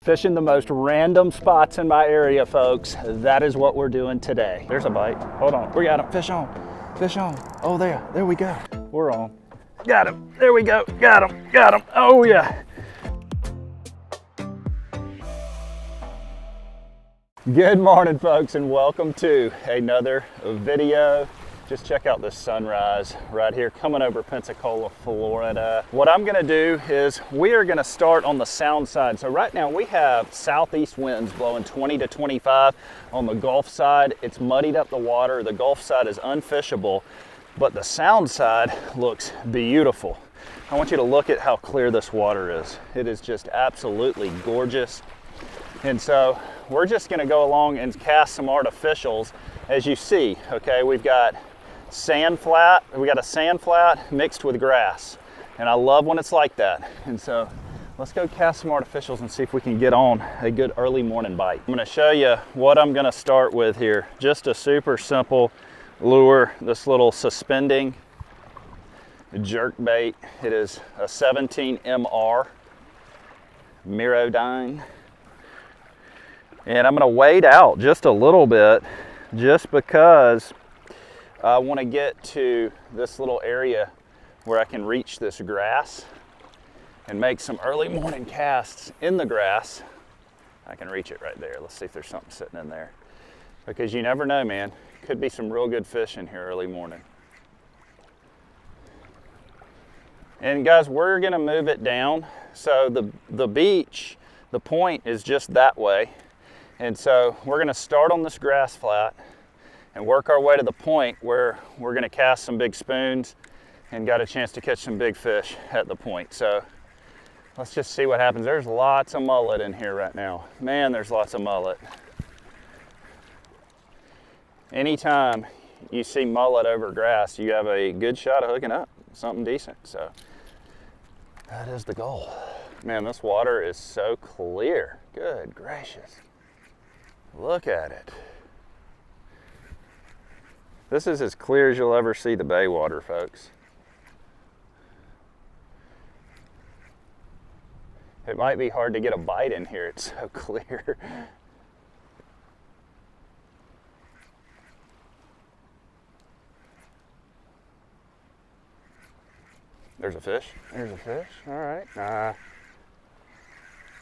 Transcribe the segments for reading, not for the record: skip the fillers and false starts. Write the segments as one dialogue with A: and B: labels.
A: Fishing the most random spots in my area, folks. That is what we're doing today. There's a bite. Hold on. We got him. Fish on. Fish on. Oh, there we go. We're on. Got him. There we go. Got him. Got him. Oh, yeah. Good morning, folks, and welcome to another video. Just check out this sunrise right here coming over Pensacola, Florida. What I'm gonna do is we are gonna start on the sound side. So right now we have southeast winds blowing 20 to 25 on the Gulf side. It's muddied up the water. The Gulf side is unfishable, but the sound side looks beautiful. I want you to look at how clear this water is. It is just absolutely gorgeous. And so we're just gonna go along and cast some artificials. As you see, okay, we've got sand flat. We got a sand flat mixed with grass. And I love when it's like that. And so let's go cast some artificials and see if we can get on a good early morning bite. I'm gonna show you what I'm gonna start with here. Just a super simple lure, this little suspending jerk bait. It is a 17 MR Mirodyne. And I'm gonna wade out just a little bit just because I want to get to this little area where I can reach this grass and make some early morning casts in the grass. I can reach it right there. Let's see if there's something sitting in there. Because you never know, man. Could be some real good fish in here early morning. And guys, we're gonna move it down. So the beach, the point is just that way. And so we're gonna start on this grass flat and work our way to the point where we're gonna cast some big spoons and got a chance to catch some big fish at the point. So let's just see what happens. There's lots of mullet in here right now. Man, there's lots of mullet. Anytime you see mullet over grass, you have a good shot of hooking up something decent. So that is the goal. Man, this water is so clear. Good gracious. Look at it. This is as clear as you'll ever see the bay water, folks. It might be hard to get a bite in here, it's so clear. There's a fish. There's a fish. All right. I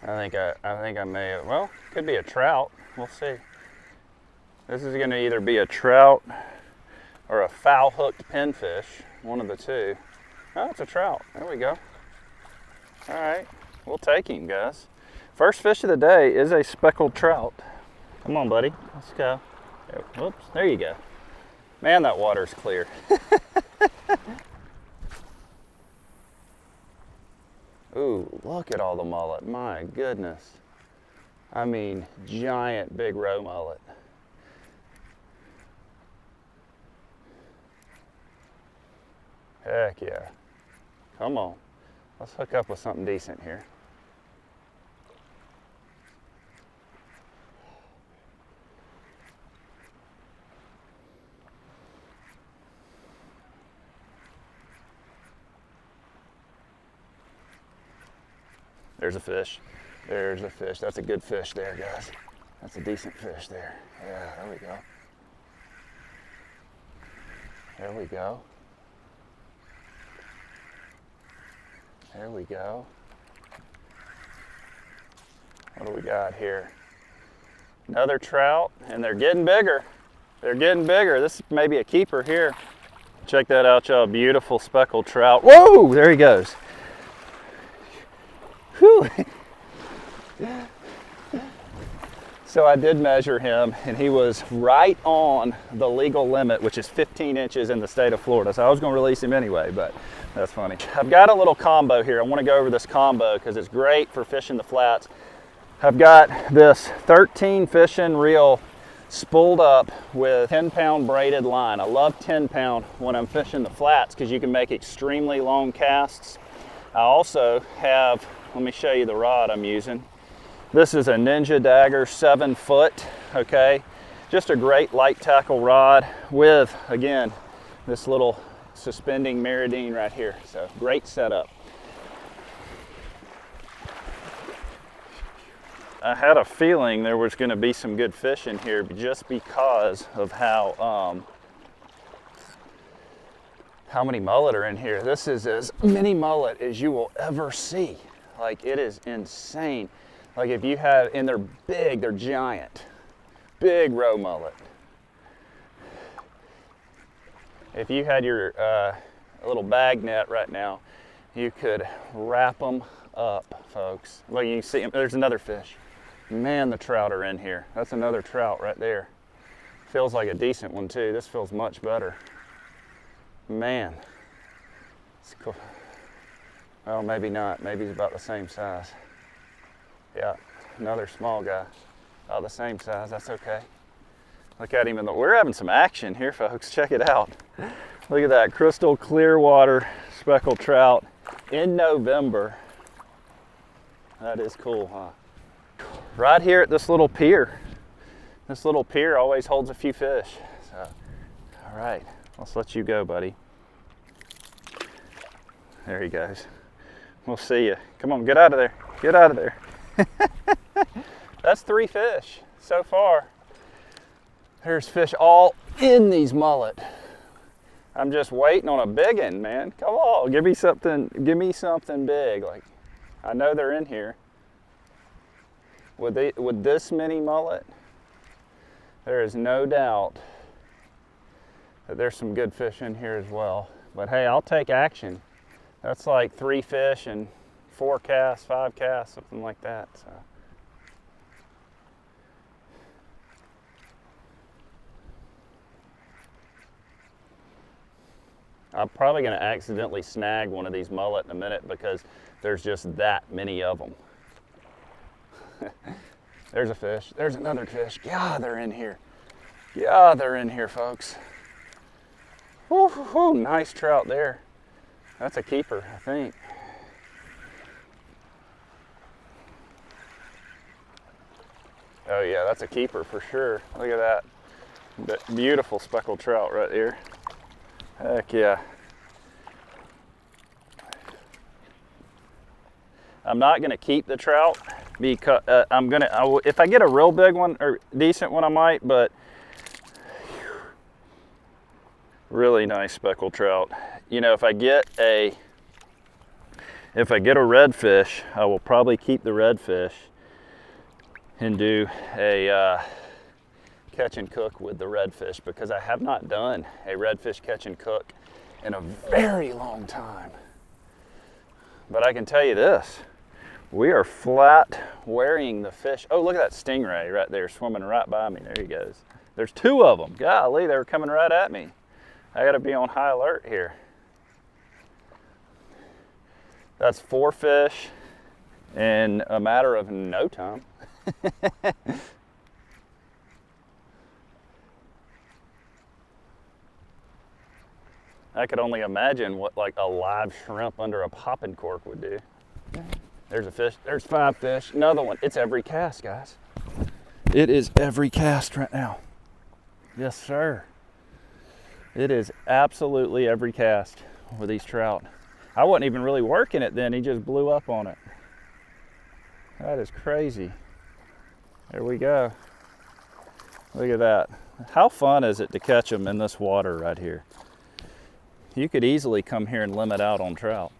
A: think I may have, well, could be a trout. We'll see. This is gonna either be a trout or a foul hooked pinfish, one of the two. Oh, it's a trout. There we go. All right, we'll take him, guys. First fish of the day is a speckled trout. Come on, buddy, let's go. Whoops, there you go. Man, that water's clear. Ooh, look at all the mullet, my goodness. I mean, giant big roe mullet. Heck yeah. Come on. Let's hook up with something decent here. There's a fish. There's a fish. That's a good fish there, guys. That's a decent fish there. Yeah, there we go. There we go. There we go. What do we got here? Another trout, and they're getting bigger. They're getting bigger. This may be a keeper here. Check that out, y'all. Beautiful speckled trout. Whoa, there he goes. Whew. So I did measure him, and he was right on the legal limit, which is 15 inches in the state of Florida. So I was going to release him anyway, but that's funny. I've got a little combo here. I want to go over this combo because it's great for fishing the flats. I've got this 13 fishing reel spooled up with 10-pound braided line. I love 10-pound when I'm fishing the flats because you can make extremely long casts. I also have, let me show you the rod I'm using. This is a Ninja Dagger 7-foot, okay? Just a great light tackle rod with, again, this little suspending Mirodyne right here. So great setup. I had a feeling there was going to be some good fish in here just because of how many mullet are in here. This is as many mullet as you will ever see. Like, it is insane. Like, if you have, and they're big, they're giant, big roe mullet. If you had your little bag net right now, you could wrap them up, folks. Well, you see them. There's another fish. Man, the trout are in here. That's another trout right there. Feels like a decent one too. This feels much better. Man, it's cool. Well, maybe not. Maybe he's about the same size. Yeah, another small guy. About the same size. That's okay. Look at him in the. We're having some action here, folks. Check it out. Look at that crystal clear water speckled trout in November. That is cool, huh? Right here at this little pier. This little pier always holds a few fish. So, all right, let's let you go, buddy. There he goes. We'll see you. Come on, get out of there. Get out of there. That's 3 fish so far. There's fish all in these mullet. I'm just waiting on a big one, man. Come on, give me something big. Like, I know they're in here. With this many mullet, there is no doubt that there's some good fish in here as well. But hey, I'll take action. That's like 3 fish and 4 casts, 5 casts, something like that. So. I'm probably going to accidentally snag one of these mullet in a minute because there's just that many of them. There's a fish. There's another fish. Yeah, they're in here. Yeah, they're in here, folks. Woo, woo, woo, nice trout there. That's a keeper, I think. Oh yeah, that's a keeper for sure. Look at that. That beautiful speckled trout right there. Heck yeah. I'm not gonna keep the trout because if I get a real big one or decent one, I might, but really nice speckled trout. You know, if I get a redfish, I will probably keep the redfish and do a catch and cook with the redfish because I have not done a redfish catch and cook in a very long time. But I can tell you this, we are flat wearing the fish. Oh, look at that stingray right there swimming right by me. There he goes. There's 2 of them. Golly, they were coming right at me. I gotta be on high alert here. That's 4 fish in a matter of no time. I could only imagine what like a live shrimp under a popping cork would do. There's a fish, there's 5 fish, another one. It's every cast, guys. It is every cast right now. Yes, sir. It is absolutely every cast with these trout. I wasn't even really working it then, he just blew up on it. That is crazy. There we go. Look at that. How fun is it to catch them in this water right here? You could easily come here and limit out on trout.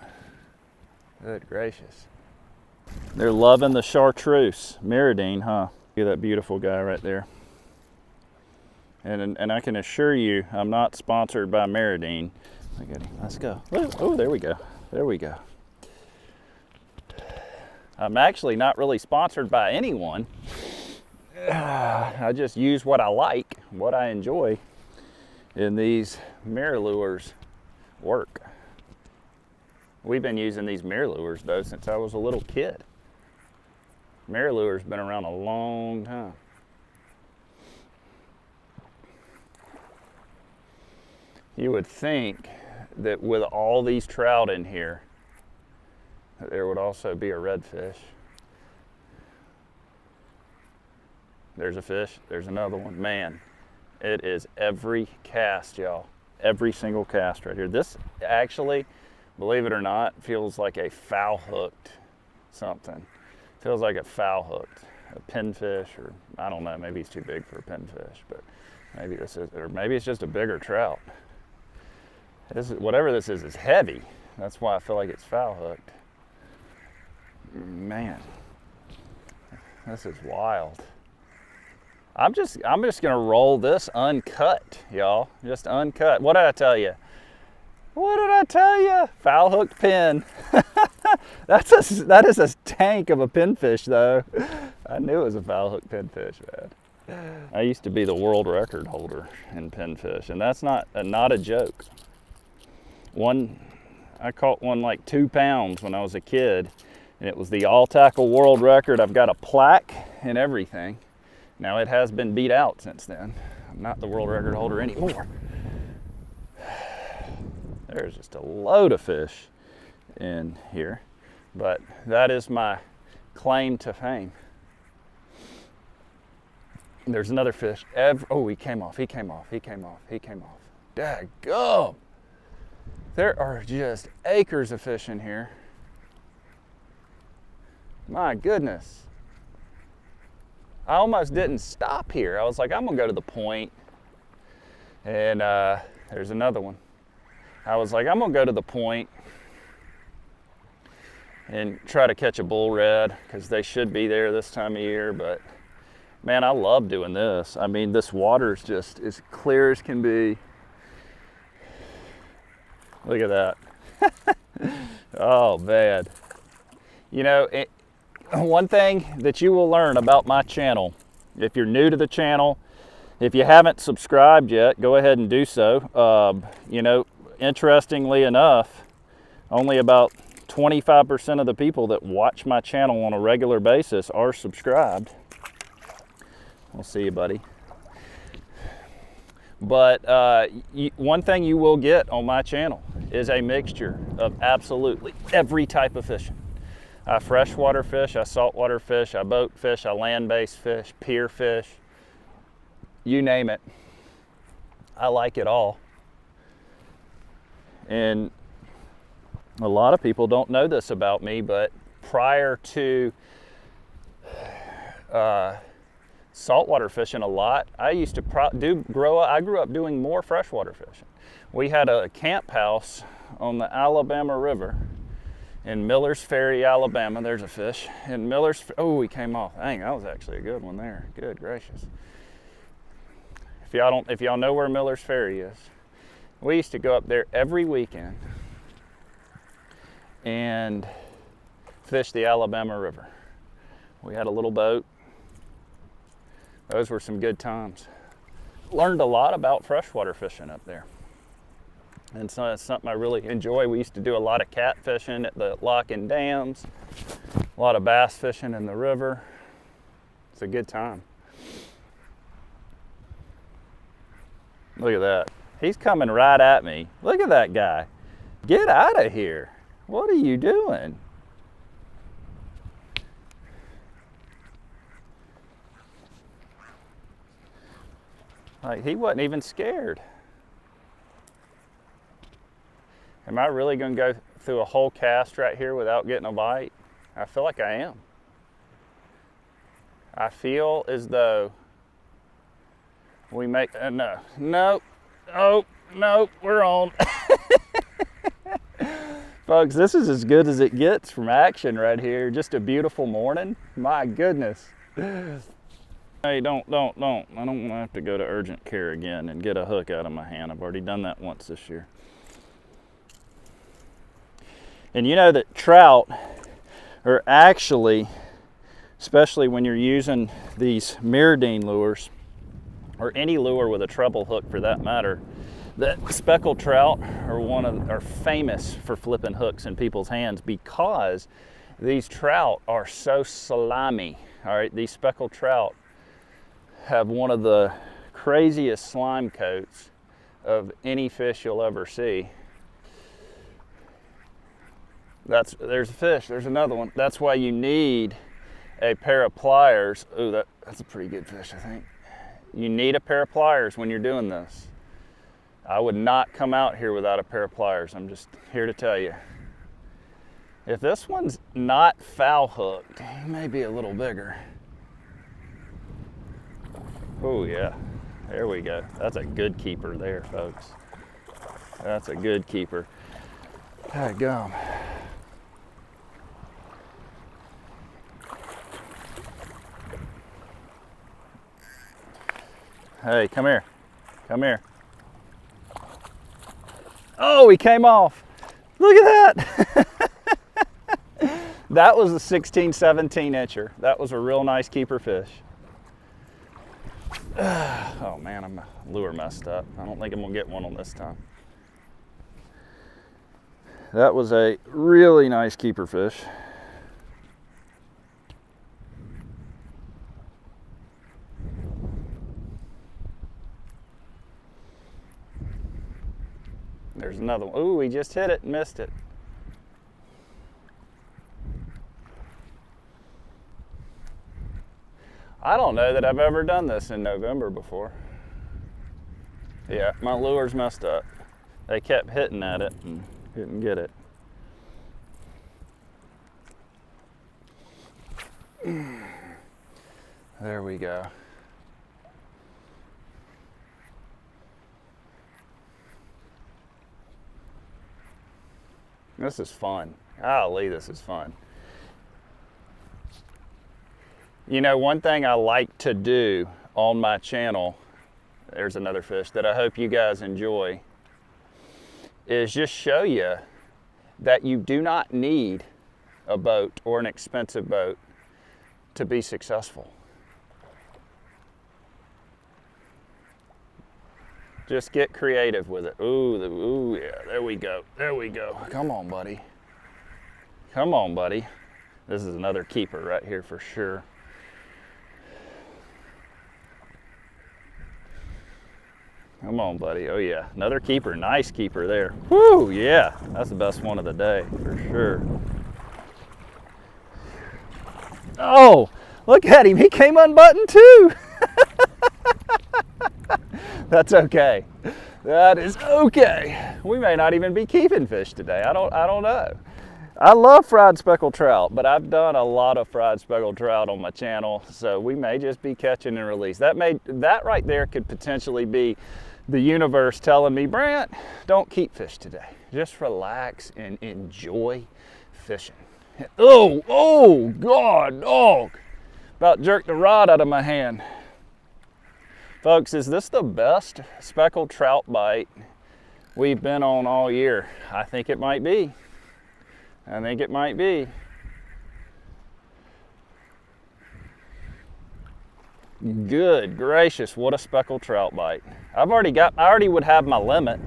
A: Good gracious. They're loving the chartreuse. Meridine, huh? Look at that beautiful guy right there. And I can assure you, I'm not sponsored by Meridine. Look at him. Let's go. Oh, there we go. There we go. I'm actually not really sponsored by anyone. I just use what I like, what I enjoy in these mirror lures work. We've been using these mirror lures though since I was a little kid. Mirror lures been around a long time. You would think that with all these trout in here, that there would also be a redfish. There's a fish, there's another one. Man, it is every cast, y'all. Every single cast right here. This actually, believe it or not, feels like a foul hooked something. Feels like a foul hooked. a pinfish, or I don't know, maybe he's too big for a pinfish, but maybe this is, or maybe it's just a bigger trout. Whatever this is heavy. That's why I feel like it's foul hooked. Man, this is wild. I'm just gonna roll this uncut, y'all. Just uncut. What did I tell you? What did I tell you? Foul hooked pin. That is a tank of a pinfish, though. I knew it was a foul hooked pinfish, man. I used to be the world record holder in pinfish, and that's not a joke. I caught one like 2 pounds when I was a kid, and it was the all tackle world record. I've got a plaque and everything. Now it has been beat out since then. I'm not the world record holder anymore. There's just a load of fish in here, but that is my claim to fame. There's another fish. Oh, he came off. Daggum! There are just acres of fish in here. My goodness. I almost didn't stop here. I was like, I'm gonna go to the point. And there's another one. I was like, I'm gonna go to the point and try to catch a bull red, because they should be there this time of year. But man, I love doing this. I mean, this water is just as clear as can be. Look at that. Oh man. You know, one thing that you will learn about my channel, if you're new to the channel, if you haven't subscribed yet, go ahead and do so. You know, interestingly enough, only about 25% of the people that watch my channel on a regular basis are subscribed. We'll see you, buddy. But one thing you will get on my channel is a mixture of absolutely every type of fishing. I freshwater fish, I saltwater fish, I boat fish, I land-based fish, pier fish, you name it. I like it all. And a lot of people don't know this about me, but prior to saltwater fishing a lot, I used to I grew up doing more freshwater fishing. We had a camp house on the Alabama River in Miller's Ferry, Alabama. There's a fish in Miller's. Oh, he came off. Dang, that was actually a good one there. Good gracious. If y'all know where Miller's Ferry is, we used to go up there every weekend and fish the Alabama River. We had a little boat. Those were some good times. Learned a lot about freshwater fishing up there. And so it's something I really enjoy. We used to do a lot of cat fishing at the lock and dams, a lot of bass fishing in the river. It's a good time. Look at that. He's coming right at me. Look at that guy. Get out of here. What are you doing? Like, he wasn't even scared. Am I really going to go through a whole cast right here without getting a bite? I feel like I am. I feel as though we make, no, oh, no, we're on. Folks, this is as good as it gets from action right here. Just a beautiful morning. My goodness. Hey, don't. I don't want to have to go to urgent care again and get a hook out of my hand. I've already done that once this year. And you know that trout are actually, especially when you're using these Mirrodine lures, or any lure with a treble hook for that matter, that speckled trout are famous for flipping hooks in people's hands, because these trout are so slimy. All right, these speckled trout have one of the craziest slime coats of any fish you'll ever see. There's a fish, there's another one. That's why you need a pair of pliers. Ooh, that's a pretty good fish, I think. You need a pair of pliers when you're doing this. I would not come out here without a pair of pliers. I'm just here to tell you. If this one's not foul hooked, he may be a little bigger. Oh yeah, there we go. That's a good keeper there, folks. That's a good keeper. Dadgum. Hey, come here. Come here. Oh, he came off. Look at that. That was a 16, 17 incher. That was a real nice keeper fish. Oh man, my lure messed up. I don't think I'm gonna get one on this time. That was a really nice keeper fish. There's another one. Ooh, he just hit it and missed it. I don't know that I've ever done this in November before. Yeah, my lure's messed up. They kept hitting at it and didn't get it. There we go. This is fun. Golly, this is fun. You know, one thing I like to do on my channel, there's another fish that I hope you guys enjoy, is just show you that you do not need a boat or an expensive boat to be successful. Just get creative with it. Ooh, yeah, there we go. There we go. Come on, buddy. Come on, buddy. This is another keeper right here for sure. Come on, buddy. Oh yeah, another keeper. Nice keeper there. Woo, yeah. That's the best one of the day for sure. Oh, look at him. He came unbuttoned too. That's okay. That is okay. We may not even be keeping fish today. I don't know. I love fried speckled trout, but I've done a lot of fried speckled trout on my channel, so we may just be catching and release. That right there could potentially be the universe telling me, Brant, don't keep fish today. Just relax and enjoy fishing. Oh God, dog. About jerked the rod out of my hand. Folks, is this the best speckled trout bite we've been on all year? I think it might be. I think it might be. Good gracious, what a speckled trout bite. I already would have my limit.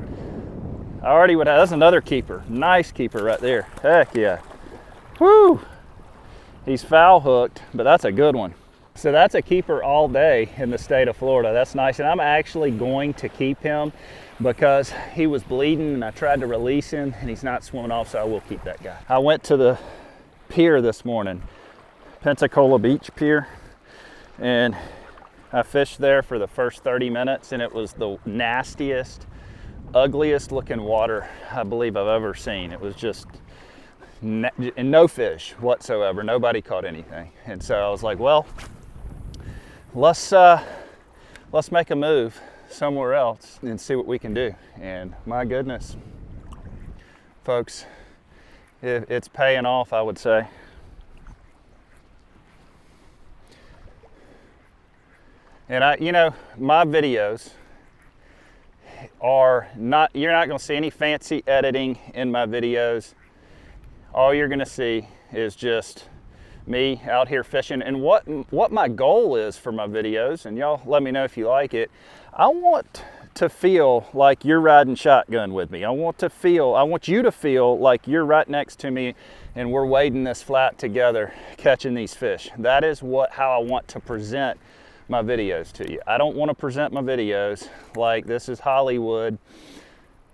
A: That's another keeper. Nice keeper right there. Heck yeah. Woo! He's foul hooked, but that's a good one. So that's a keeper all day in the state of Florida. That's nice, and I'm actually going to keep him because he was bleeding and I tried to release him and he's not swimming off, so I will keep that guy. I went to the pier this morning, Pensacola Beach Pier, and I fished there for the first 30 minutes and it was the nastiest, ugliest looking water I believe I've ever seen. It was just and no fish whatsoever. Nobody caught anything. And so I was like, well, let's make a move somewhere else and see what we can do. And my goodness, folks, it's paying off, I would say. And you know, my videos are not, you're not going to see any fancy editing in my videos. All you're going to see is just me out here fishing, and what my goal is for my videos, and y'all let me know if you like it. I want to feel like you're riding shotgun with me. I want you to feel like you're right next to me and we're wading this flat together catching these fish. That is how I want to present my videos to you. I don't want to present my videos like this is Hollywood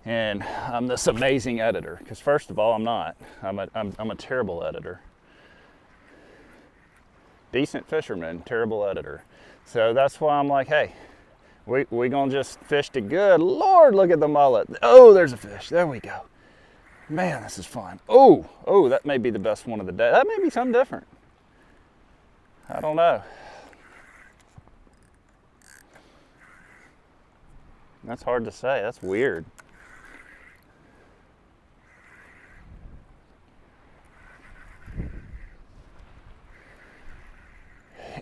A: and I'm this amazing editor, because first of all, I'm not. I'm a terrible editor. Decent fisherman, terrible editor. So that's why I'm like, hey, we gonna just fish to good. Lord, look at the mullet. Oh, there's a fish. There we go. Man, this is fun. Oh, that may be the best one of the day. That may be something different. I don't know. That's hard to say. That's weird.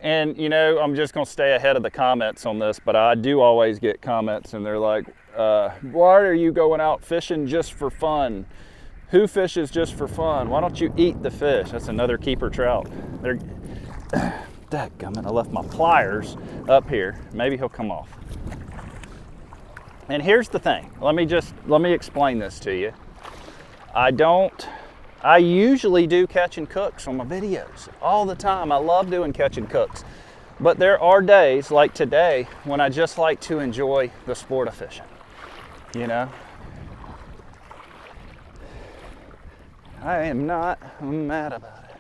A: And you know, I'm just gonna stay ahead of the comments on this, but I do always get comments and they're like, why are you going out fishing just for fun? Who fishes just for fun? Why don't you eat the fish? That's another keeper trout. They're, dadgummit, I left my pliers up here. Maybe he'll come off. And here's the thing. Let me explain this to you. I usually do catch and cooks on my videos all the time. I love doing catch and cooks. But there are days like today when I just like to enjoy the sport of fishing, you know? I am not mad about it.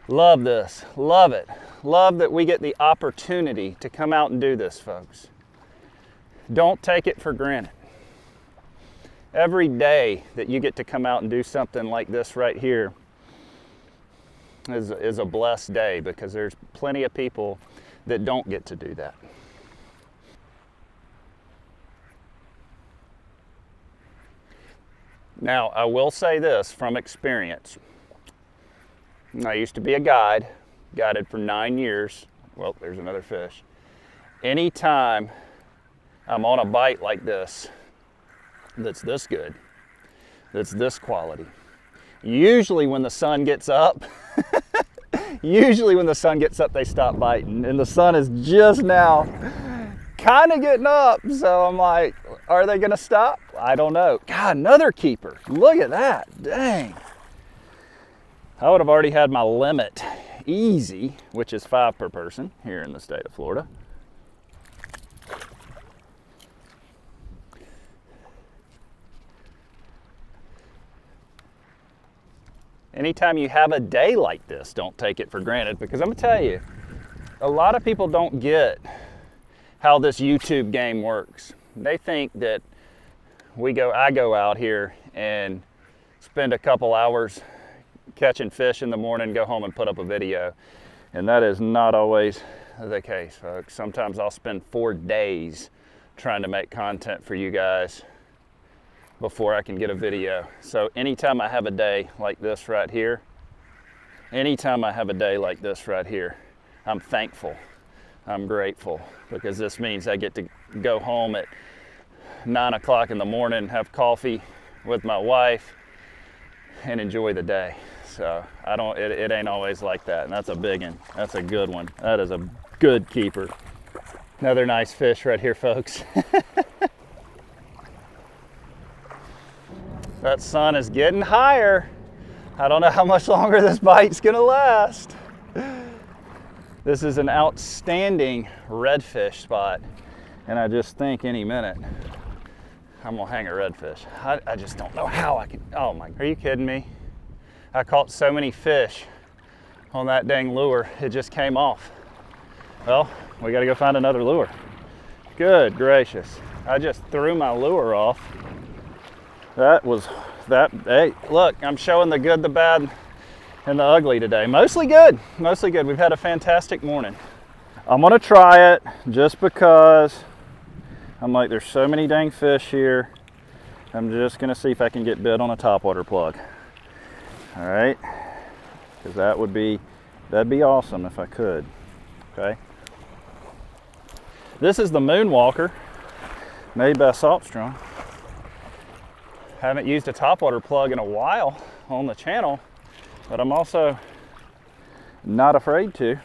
A: Love this, love it. Love that we get the opportunity to come out and do this, folks. Don't take it for granted. Every day that you get to come out and do something like this right here is a blessed day, because there's plenty of people that don't get to do that. Now, I will say this from experience. I used to be a guide, guided for 9 years. Well, there's another fish. Anytime I'm on a bite like this, that's this good, that's this quality, usually when the sun gets up, they stop biting, and the sun is just now kind of getting up. So I'm like, are they gonna stop? I don't know. God, another keeper. Look at that, dang. I would have already had my limit easy, which is 5 per person here in the state of Florida. Anytime you have a day like this, don't take it for granted, because I'm gonna tell you, a lot of people don't get how this YouTube game works. They think that I go out here and spend a couple hours catching fish in the morning, go home and put up a video. And that is not always the case, folks. Sometimes I'll spend 4 days trying to make content for you guys before I can get a video. So anytime I have a day like this right here, I'm thankful, I'm grateful, because this means I get to go home at 9 o'clock in the morning, have coffee with my wife, and enjoy the day. So it ain't always like that, and that's a big one. That's a good one. That is a good keeper. Another nice fish right here, folks. That sun is getting higher. I don't know how much longer this bite's gonna last. This is an outstanding redfish spot, and I just think any minute I'm gonna hang a redfish. I just don't know how I can. Oh my, are you kidding me? I caught so many fish on that dang lure, it just came off. Well, we gotta go find another lure. Good gracious. I just threw my lure off. Hey, look, I'm showing the good, the bad, and the ugly today. Mostly good, mostly good. We've had a fantastic morning. I'm gonna try it just because I'm like, there's so many dang fish here. I'm just gonna see if I can get bit on a topwater plug. All right, because that'd be awesome if I could. Okay. This is the Moonwalker, made by Saltstrong. Haven't used a topwater plug in a while on the channel, but I'm also not afraid to.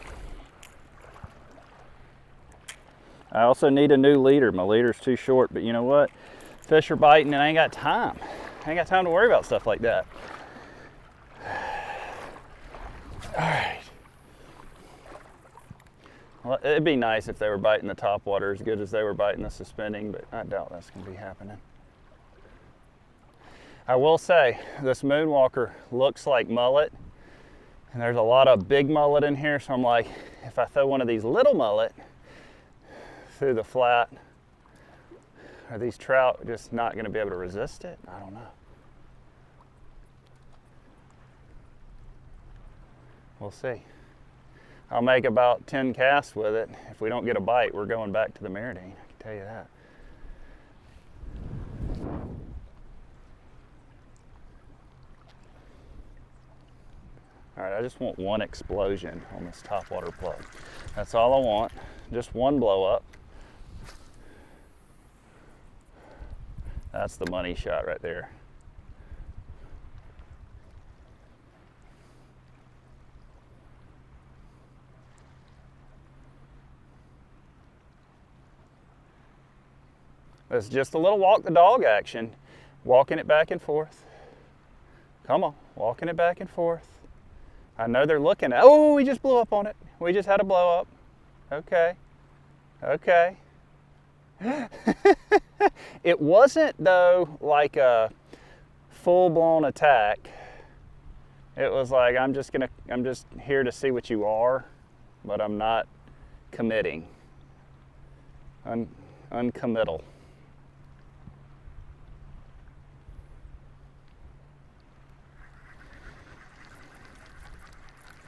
A: I also need a new leader. My leader's too short, but you know what? Fish are biting and I ain't got time. I ain't got time to worry about stuff like that. All right. Well, it'd be nice if they were biting the topwater as good as they were biting the suspending, but I doubt that's gonna be happening. I will say, this Moonwalker looks like mullet, and there's a lot of big mullet in here, so I'm like, if I throw one of these little mullet through the flat, are these trout just not gonna be able to resist it? I don't know. We'll see. I'll make about 10 casts with it. If we don't get a bite, we're going back to the Maridine, I can tell you that. All right, I just want one explosion on this topwater plug. That's all I want, just one blow up. That's the money shot right there. It's just a little walk the dog action, walking it back and forth. Come on, walking it back and forth. I know they're looking at, oh, we just blew up on it. We just had a blow up. Okay, okay. It wasn't though like a full-blown attack. It was like, I'm just here to see what you are, but I'm not committing. Uncommittal.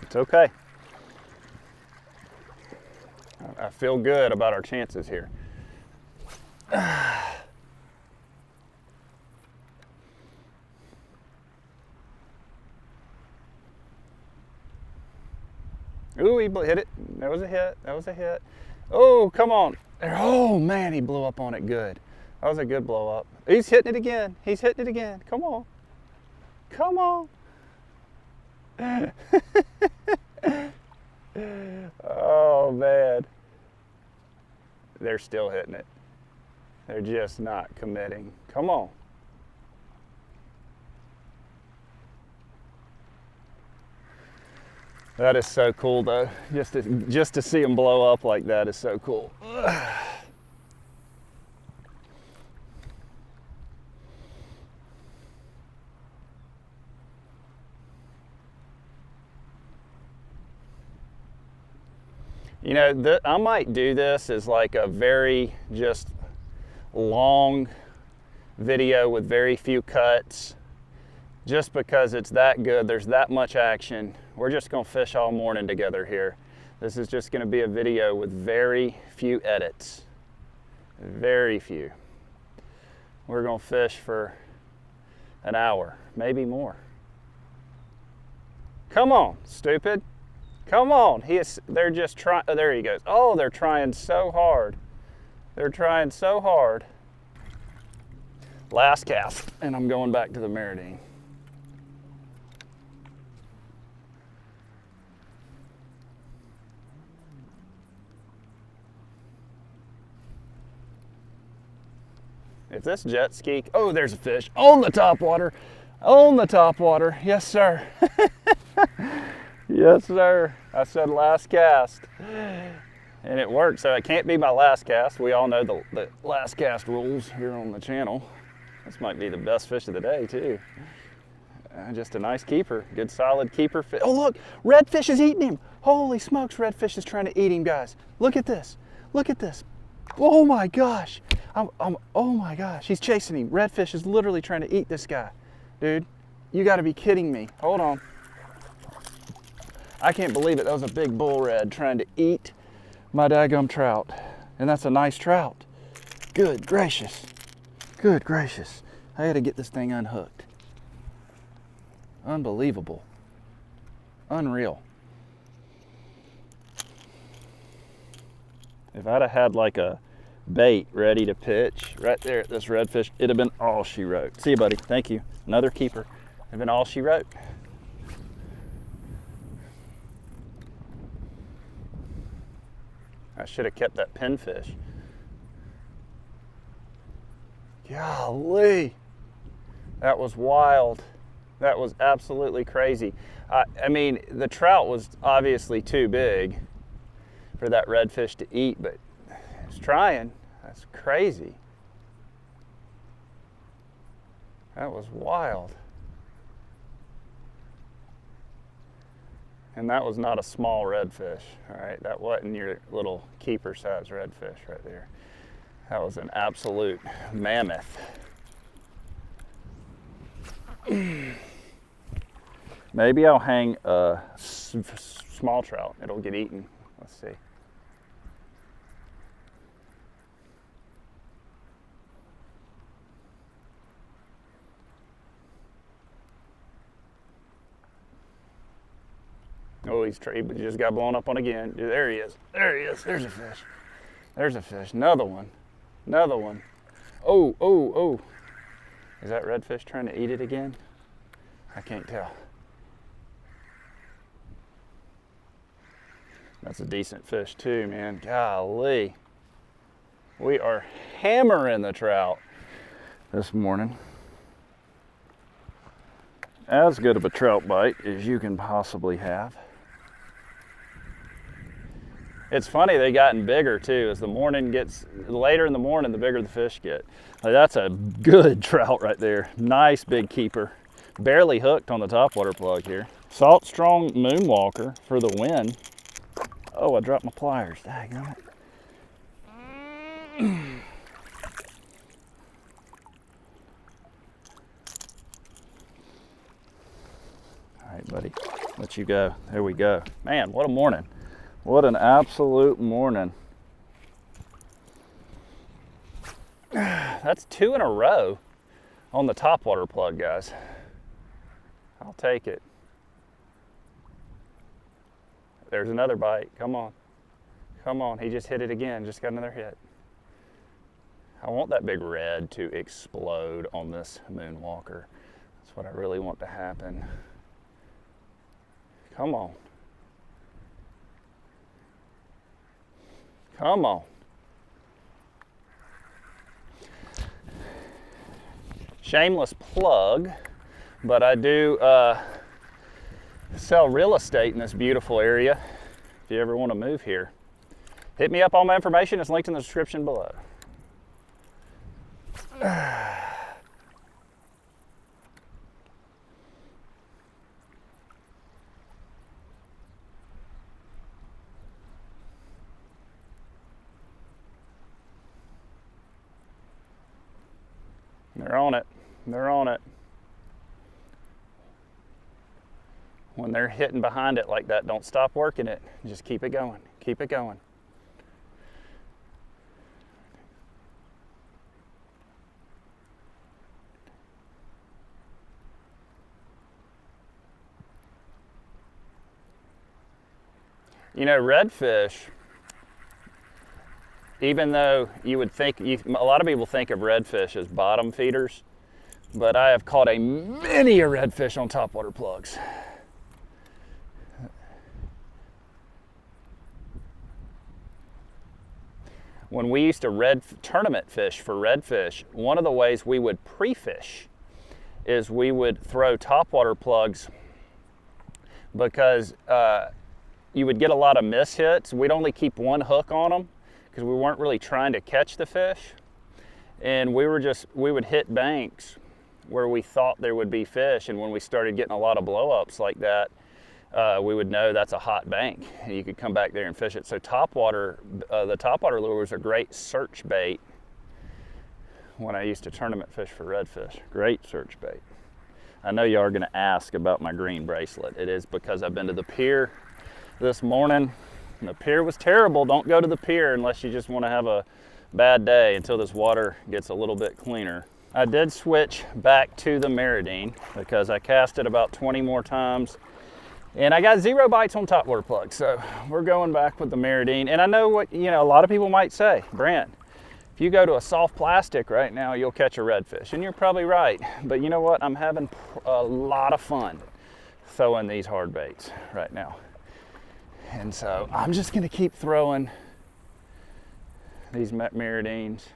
A: It's okay. I feel good about our chances here. Ooh, he hit it. That was a hit. That was a hit. Oh, come on. Oh, man, he blew up on it good. That was a good blow up. He's hitting it again. He's hitting it again. Come on. Come on. Oh, man. They're still hitting it. They're just not committing. Come on. That is so cool, though. Just to see them blow up like that is so cool. You know, I might do this as like a very just long video with very few cuts, just because it's that good. There's that much action. We're just gonna fish all morning together here. This is just gonna be a video with very few edits. Very few. We're gonna fish for an hour, maybe more. Come on, stupid. Come on, they're just trying, oh, there he goes. Oh, they're trying so hard. They're trying so hard. Last cast, and I'm going back to the Maridine. If this jet ski, oh, there's a fish on the topwater. On the topwater, yes sir. Yes, sir. I said last cast, and it worked, so it can't be my last cast. We all know the last cast rules here on the channel. This might be the best fish of the day, too. Just a nice keeper, good solid keeper fish. Oh, look, redfish is eating him. Holy smokes, redfish is trying to eat him, guys. Look at this. Look at this. Oh, my gosh. Oh, my gosh. He's chasing him. Redfish is literally trying to eat this guy. Dude, you got to be kidding me. Hold on. I can't believe it. That was a big bull red trying to eat my daggum trout. And that's a nice trout. Good gracious. Good gracious. I had to get this thing unhooked. Unbelievable. Unreal. If I'd have had like a bait ready to pitch right there at this redfish, it'd have been all she wrote. See you, buddy. Thank you. Another keeper. It'd have been all she wrote. I should have kept that pinfish. Golly, that was wild. That was absolutely crazy. I mean, the trout was obviously too big for that redfish to eat, but it's trying. That's crazy. That was wild. And that was not a small redfish, all right? That wasn't your little keeper size redfish right there. That was an absolute mammoth. Maybe I'll hang a small trout. It'll get eaten. Let's see. Oh, he just got blown up on again. There he is. There he is. There's a fish. There's a fish. Another one. Another one. Oh, oh, oh. Is that redfish trying to eat it again? I can't tell. That's a decent fish too, man. Golly. We are hammering the trout this morning. As good of a trout bite as you can possibly have. It's funny, they gotten bigger too. As the morning gets later in the morning, the bigger the fish get. Like, that's a good trout right there. Nice big keeper. Barely hooked on the topwater plug here. Salt strong moonwalker for the win. Oh, I dropped my pliers. Daggone it. All right, buddy. Let you go. There we go. Man, what a morning. What an absolute morning. That's 2 in a row on the topwater plug, guys. I'll take it. There's another bite. Come on. Come on. He just hit it again. Just got another hit. I want that big red to explode on this moonwalker. That's what I really want to happen. Come on. Come on. Shameless plug, but I do sell real estate in this beautiful area. If you ever want to move here, hit me up. All my information is linked in the description below. They're on it. They're on it. When they're hitting behind it like that, don't stop working it. Just keep it going. Keep it going. You know, redfish, even though you would think, a lot of people think of redfish as bottom feeders, but I have caught many a redfish on topwater plugs. When we used to tournament fish for redfish, one of the ways we would pre-fish is we would throw topwater plugs because you would get a lot of miss hits. We'd only keep one hook on them because we weren't really trying to catch the fish. And we would hit banks where we thought there would be fish, and when we started getting a lot of blow-ups like that, we would know that's a hot bank, and you could come back there and fish it. So the topwater lures are great search bait when I used to tournament fish for redfish. Great search bait. I know you are gonna ask about my green bracelet. It is because I've been to the pier this morning. The pier was terrible. Don't go to the pier unless you just want to have a bad day until this water gets a little bit cleaner. I did switch back to the Meridine because I cast it about 20 more times and I got 0 bites on topwater plugs. So we're going back with the Meridine. And I know what, a lot of people might say, Brent, if you go to a soft plastic right now, you'll catch a redfish. And you're probably right. But you know what? I'm having a lot of fun throwing these hard baits right now. And so I'm just gonna keep throwing these Meridines.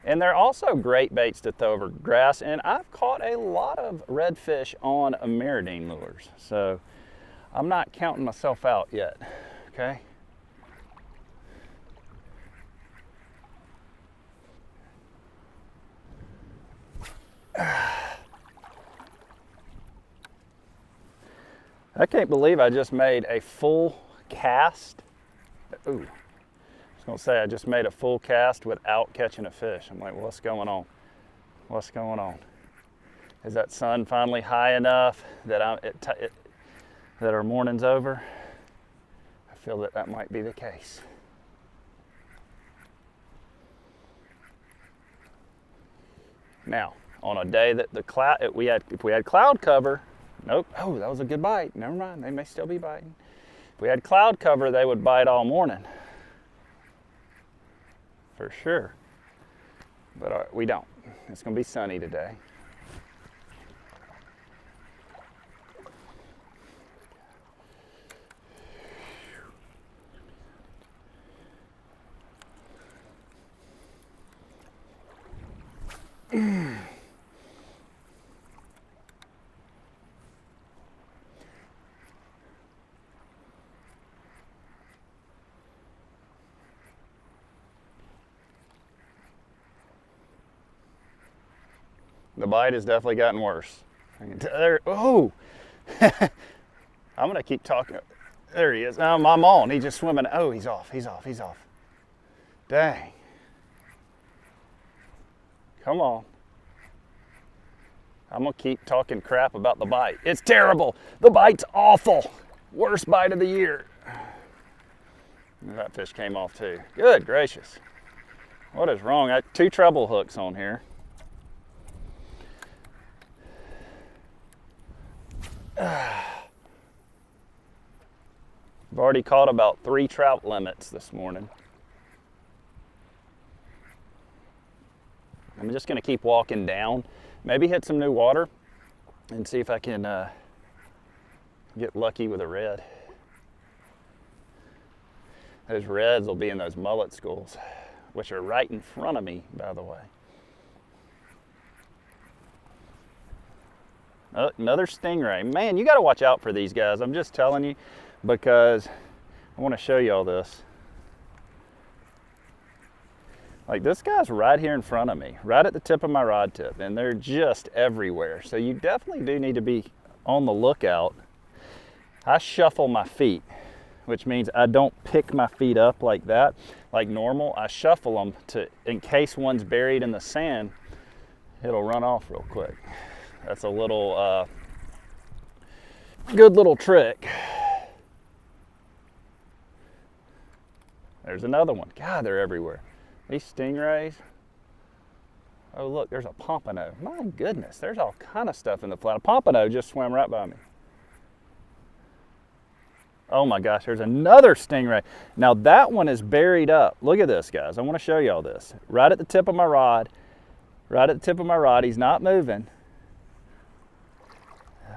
A: And they're also great baits to throw over grass. And I've caught a lot of redfish on Meridine lures. So I'm not counting myself out yet, okay? I can't believe I just made a full cast. Ooh, I was gonna say I just made a full cast without catching a fish. I'm like, well, what's going on? What's going on? Is that sun finally high enough that that our morning's over? feel that that might be the case. Now, on a day that the cloud, if we had cloud cover, nope, oh, that was a good bite. Never mind, they may still be biting. If we had cloud cover, they would bite all morning. For sure. But we don't. It's going to be sunny today. The bite has definitely gotten worse. There, oh, I'm gonna keep talking. There he is. I'm on. He's just swimming. Oh, he's off. He's off. He's off. Dang. Come on. I'm gonna keep talking crap about the bite. It's terrible. The bite's awful. Worst bite of the year. That fish came off too. Good gracious. What is wrong? I got 2 treble hooks on here. I've already caught about 3 trout limits this morning. I'm just going to keep walking down, maybe hit some new water, and see if I can get lucky with a red. Those reds will be in those mullet schools, which are right in front of me, by the way. Another stingray. Man, you got to watch out for these guys. I'm just telling you, because I want to show you all this. Like, this guy's right here in front of me, right at the tip of my rod tip, and they're just everywhere. So you definitely do need to be on the lookout. I shuffle my feet, which means I don't pick my feet up like that, like normal. I shuffle them to, in case one's buried in the sand, it'll run off real quick. That's a little, good little trick. There's another one. God, they're everywhere. These stingrays. Oh, look, there's a pompano. My goodness, there's all kind of stuff in the flat. A pompano just swam right by me. Oh my gosh, there's another stingray. Now that one is buried up. Look at this, guys. I want to show you all this. Right at the tip of my rod. Right at the tip of my rod. He's not moving.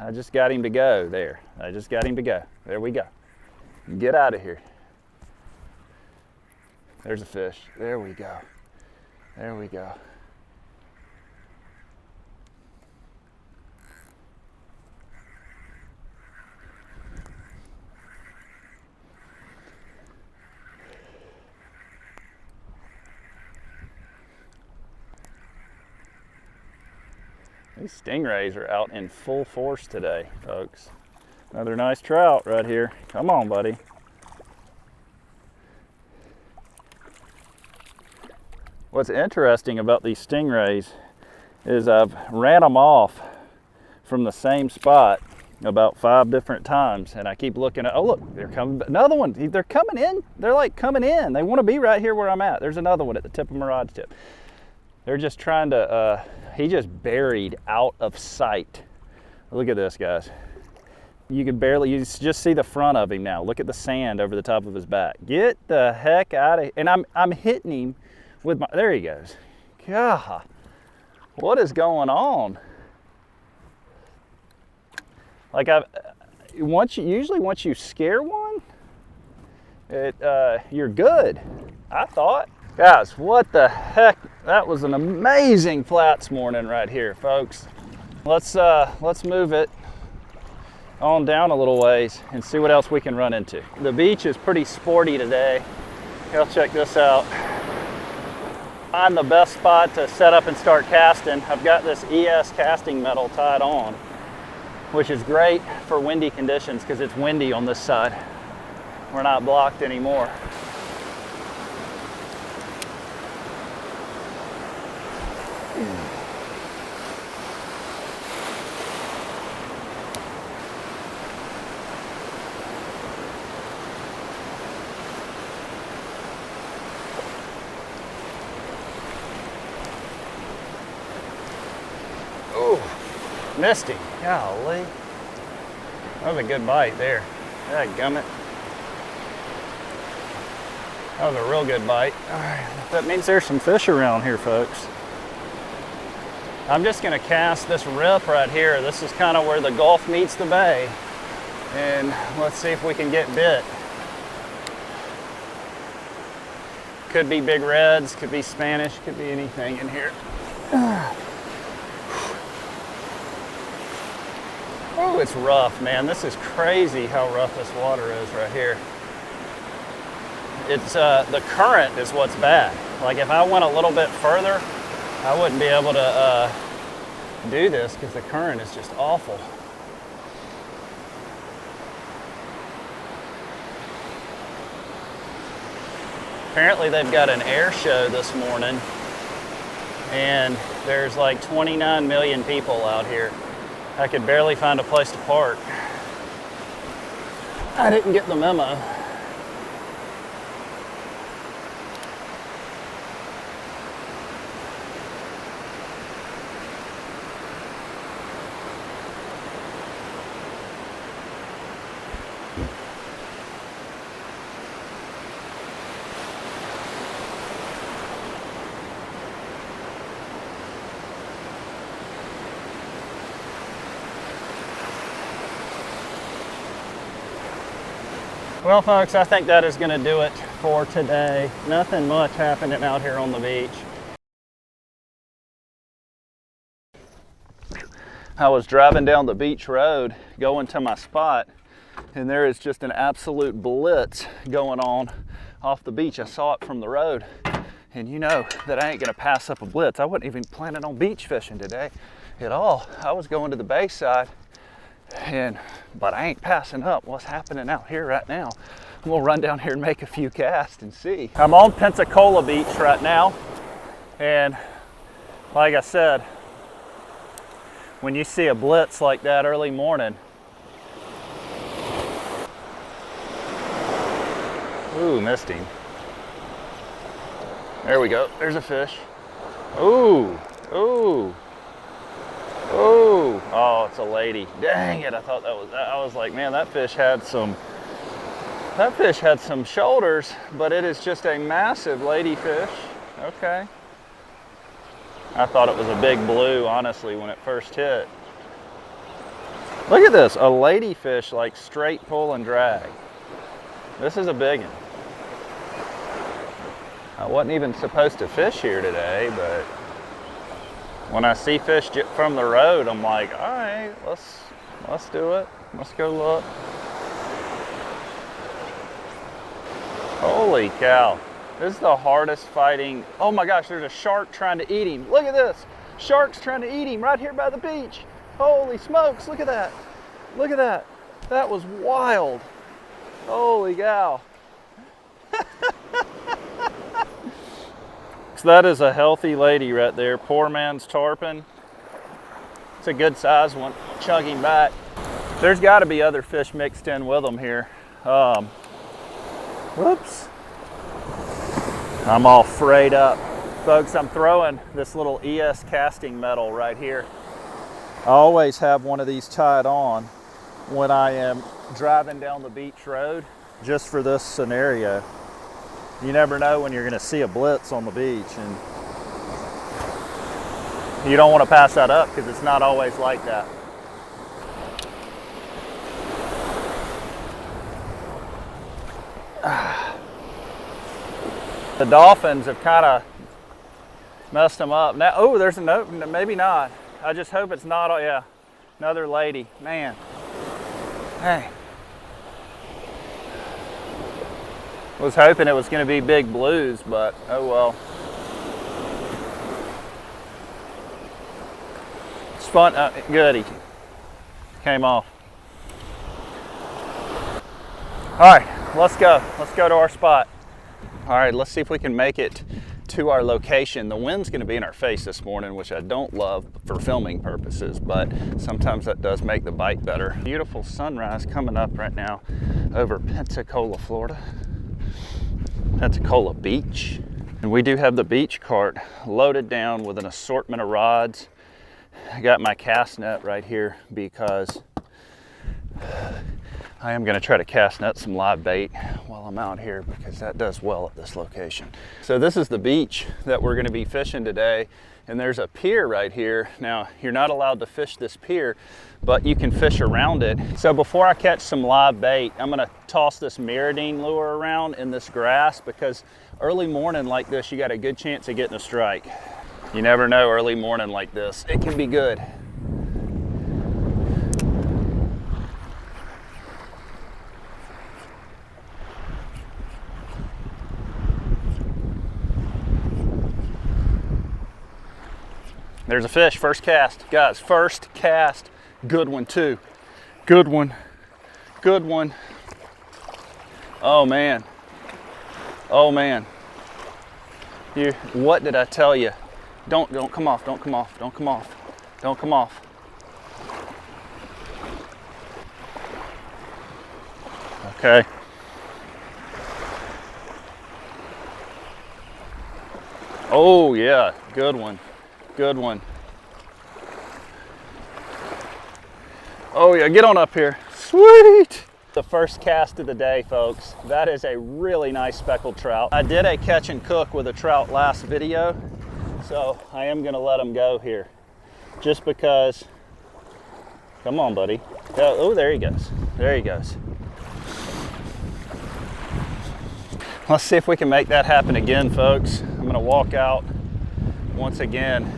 A: I just got him to go there. I just got him to go. There we go. Get out of here. There's a fish. There we go. There we go. These stingrays are out in full force today, folks. Another nice trout right here. Come on, buddy. What's interesting about these stingrays is I've ran them off from the same spot about 5 different times, and I keep looking at, oh look, they're coming, another one. They're coming in. They're like coming in. They want to be right here where I'm at. There's another one at the tip of my rod tip. They're just trying to, he just buried out of sight. Look at this, guys. You can barely, you just see the front of him now. Look at the sand over the top of his back. Get the heck out of here. And I'm hitting him with my, there he goes. God, what is going on? Like usually once you scare one, you're good, I thought. Guys, what the heck? That was an amazing Flats morning right here, folks. Let's move it on down a little ways and see what else we can run into. The beach is pretty sporty today. Y'all check this out. Find the best spot to set up and start casting. I've got this ES casting metal tied on, which is great for windy conditions because it's windy on this side. We're not blocked anymore. Misty, golly. That was a good bite there. Dadgummit. That was a real good bite. All right, that means there's some fish around here, folks. I'm just gonna cast this rip right here. This is kind of where the Gulf meets the bay. And let's see if we can get bit. Could be big reds, could be Spanish, could be anything in here. Oh, it's rough, man. This is crazy how rough this water is right here. It's the current is what's bad. Like if I went a little bit further, I wouldn't be able to do this because the current is just awful. Apparently they've got an air show this morning and there's like 29 million people out here. I could barely find a place to park. I didn't get the memo. Well, folks, I think that is going to do it for today. Nothing much happening out here on the beach. I was driving down the beach road going to my spot, and there is just an absolute blitz going on off the beach. I saw it from the road, and you know that I ain't going to pass up a blitz. I wasn't even planning on beach fishing today at all. I was going to the bayside. But I ain't passing up what's happening out here right now. We'll run down here and make a few casts and see. I'm on Pensacola Beach right now, and like I said, when you see a blitz like that early morning, ooh, missed him. There we go, there's a fish. Ooh, ooh. Oh, it's a lady. Dang it, I thought that was, I was like, man, that fish had some shoulders, but it is just a massive lady fish. Okay. I thought it was a big blue, honestly, when it first hit. Look at this, a lady fish, like straight pull and drag. This is a big one. I wasn't even supposed to fish here today, but when I see fish from the road, I'm like, all right, let's do it. Let's go look. Holy cow. This is the hardest fighting. Oh my gosh, there's a shark trying to eat him. Look at this. Shark's trying to eat him right here by the beach. Holy smokes, look at that. Look at that. That was wild. Holy cow. So that is a healthy lady right there, poor man's tarpon. It's a good size one, chugging back. There's gotta be other fish mixed in with them here. Whoops. I'm all frayed up. Folks, I'm throwing this little ES casting metal right here. I always have one of these tied on when I am driving down the beach road, just for this scenario. You never know when you're going to see a blitz on the beach, and you don't want to pass that up because it's not always like that. The dolphins have kind of messed them up. Now, oh, there's a note, maybe not. I just hope it's not, yeah, another lady. Man, hey. Was hoping it was going to be big blues, but oh well. Spun, good, he came off. All right, let's go. Let's go to our spot. All right, let's see if we can make it to our location. The wind's going to be in our face this morning, which I don't love for filming purposes, but sometimes that does make the bite better. Beautiful sunrise coming up right now over Pensacola, Florida. Pensacola Beach. And we do have the beach cart loaded down with an assortment of rods I got my cast net right here because I am gonna try to cast net some live bait while I'm out here because that does well at this location. So this is the beach that we're gonna be fishing today, and there's a pier right here. Now, you're not allowed to fish this pier, but you can fish around it. So before I catch some live bait, I'm gonna toss this Miradine lure around in this grass because early morning like this, you got a good chance of getting a strike. You never know early morning like this. It can be good. There's a fish, first cast. Guys, first cast. Good one too. Good one. Good one. Oh man. Oh man. What did I tell you? Don't come off, don't come off, don't come off. Don't come off. Okay. Oh yeah, good one. Good one. Oh yeah, get on up here. Sweet! The first cast of the day, folks. That is a really nice speckled trout. I did a catch and cook with a trout last video, so I am gonna let him go here. Just because, come on buddy. Oh, there he goes. There he goes. Let's see if we can make that happen again, folks. I'm gonna walk out once again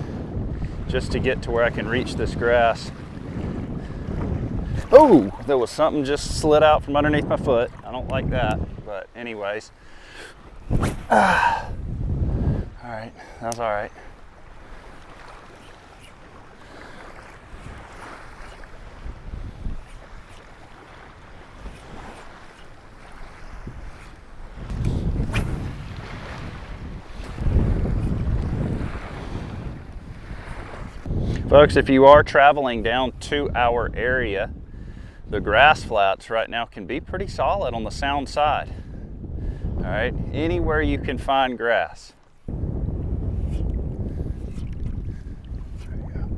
A: just to get to where I can reach this grass. Oh, there was something just slid out from underneath my foot. I don't like that, but anyways. All right, that's all right. Folks, if you are traveling down to our area, the grass flats right now can be pretty solid on the sound side. All right, anywhere you can find grass. There you go.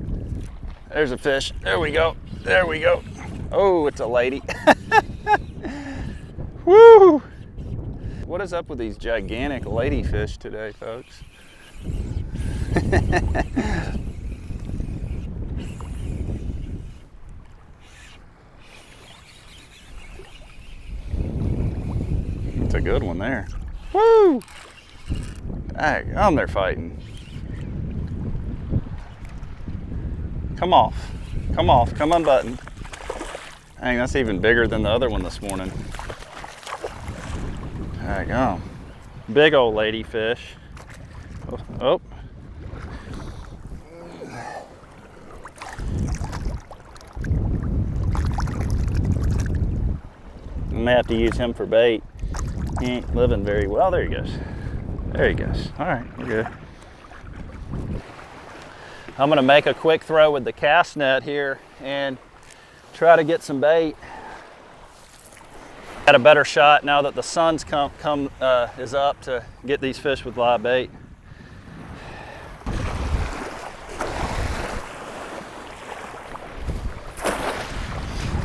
A: There's a fish. There we go. There we go. Oh, it's a lady. Woo! What is up with these gigantic ladyfish today, folks? It's a good one there. Woo! They're fighting. Come off. Come off. Come unbutton. Dang, that's even bigger than the other one this morning. There you go. Big old ladyfish. Oh. I may have to use him for bait. He ain't living very well. There he goes. There he goes. All right, we're good. I'm gonna make a quick throw with the cast net here and try to get some bait. Got a better shot now that the sun's is up to get these fish with live bait.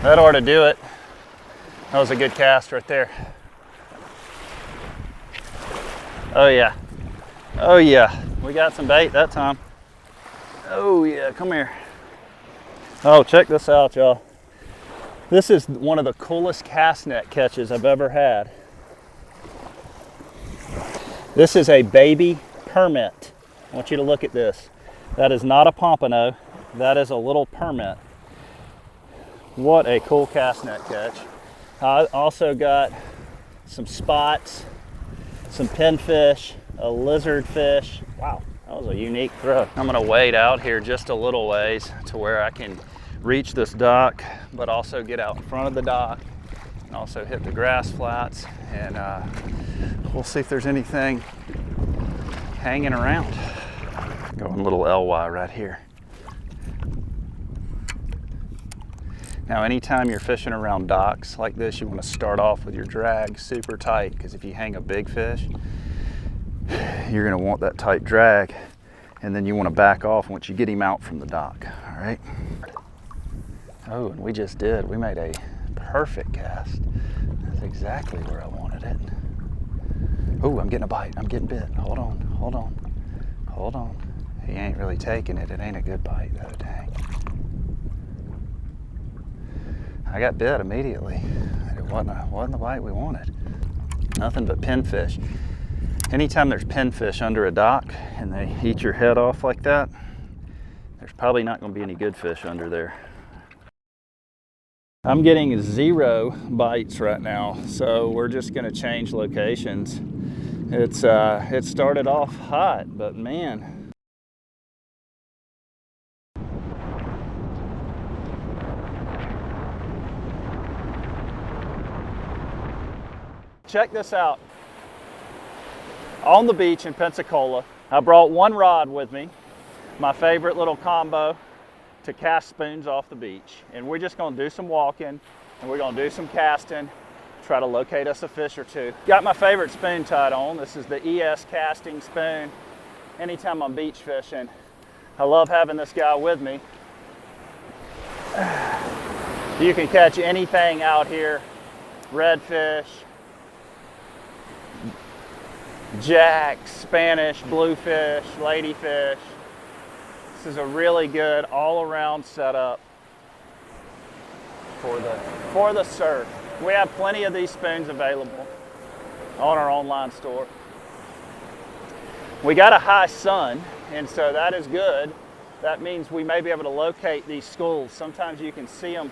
A: That ought to do it. That was a good cast right there. Oh yeah. Oh yeah. We got some bait that time. Oh yeah, come here. Oh, check this out, y'all. This is one of the coolest cast net catches I've ever had. This is a baby permit. I want you to look at this. That is not a pompano. That is a little permit. What a cool cast net catch. I also got some spots, some pinfish, a lizard fish. Wow, that was a unique throw. I'm gonna wade out here just a little ways to where I can reach this dock, but also get out in front of the dock and also hit the grass flats, and we'll see if there's anything hanging around. Going a little LY right here. Now, anytime you're fishing around docks like this, you want to start off with your drag super tight, because if you hang a big fish, you're going to want that tight drag. And then you want to back off once you get him out from the dock, all right? Oh, and we just did. We made a perfect cast. That's exactly where I wanted it. Oh, I'm getting a bite. I'm getting bit. Hold on, hold on, hold on. He ain't really taking it. It ain't a good bite though, dang. I got bit immediately. It wasn't the bite we wanted. Nothing but pinfish. Anytime there's pinfish under a dock and they eat your head off like that, there's probably not going to be any good fish under there. I'm getting 0 bites right now, so we're just going to change locations. It started off hot, but man. Check this out. On the beach in Pensacola, I brought one rod with me, my favorite little combo to cast spoons off the beach. And we're just gonna do some walking and we're gonna do some casting, try to locate us a fish or two. Got my favorite spoon tied on. This is the ES casting spoon. Anytime I'm beach fishing, I love having this guy with me. You can catch anything out here, redfish, jacks, Spanish, bluefish, ladyfish. This is a really good all-around setup for the surf. We have plenty of these spoons available on our online store. We got a high sun, and so that is good. That means we may be able to locate these schools. Sometimes you can see them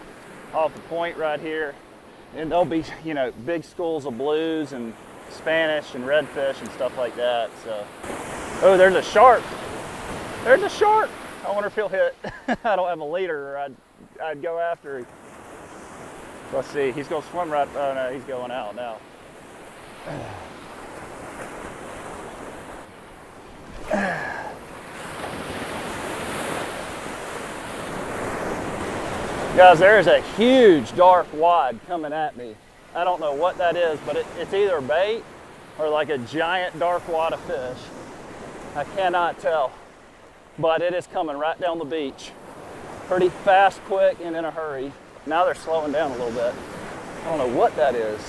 A: off the point right here, and there'll be, you know, big schools of blues and Spanish and redfish and stuff like that. So, oh, there's a shark. There's a shark. I wonder if he'll hit. I don't have a leader, or I'd go after him. Let's see. He's gonna swim right. Oh no, he's going out now. Guys, there is a huge dark wad coming at me. I don't know what that is, but it's either bait or like a giant dark wad of fish. I cannot tell, but it is coming right down the beach. Pretty fast, quick, and in a hurry. Now they're slowing down a little bit. I don't know what that is.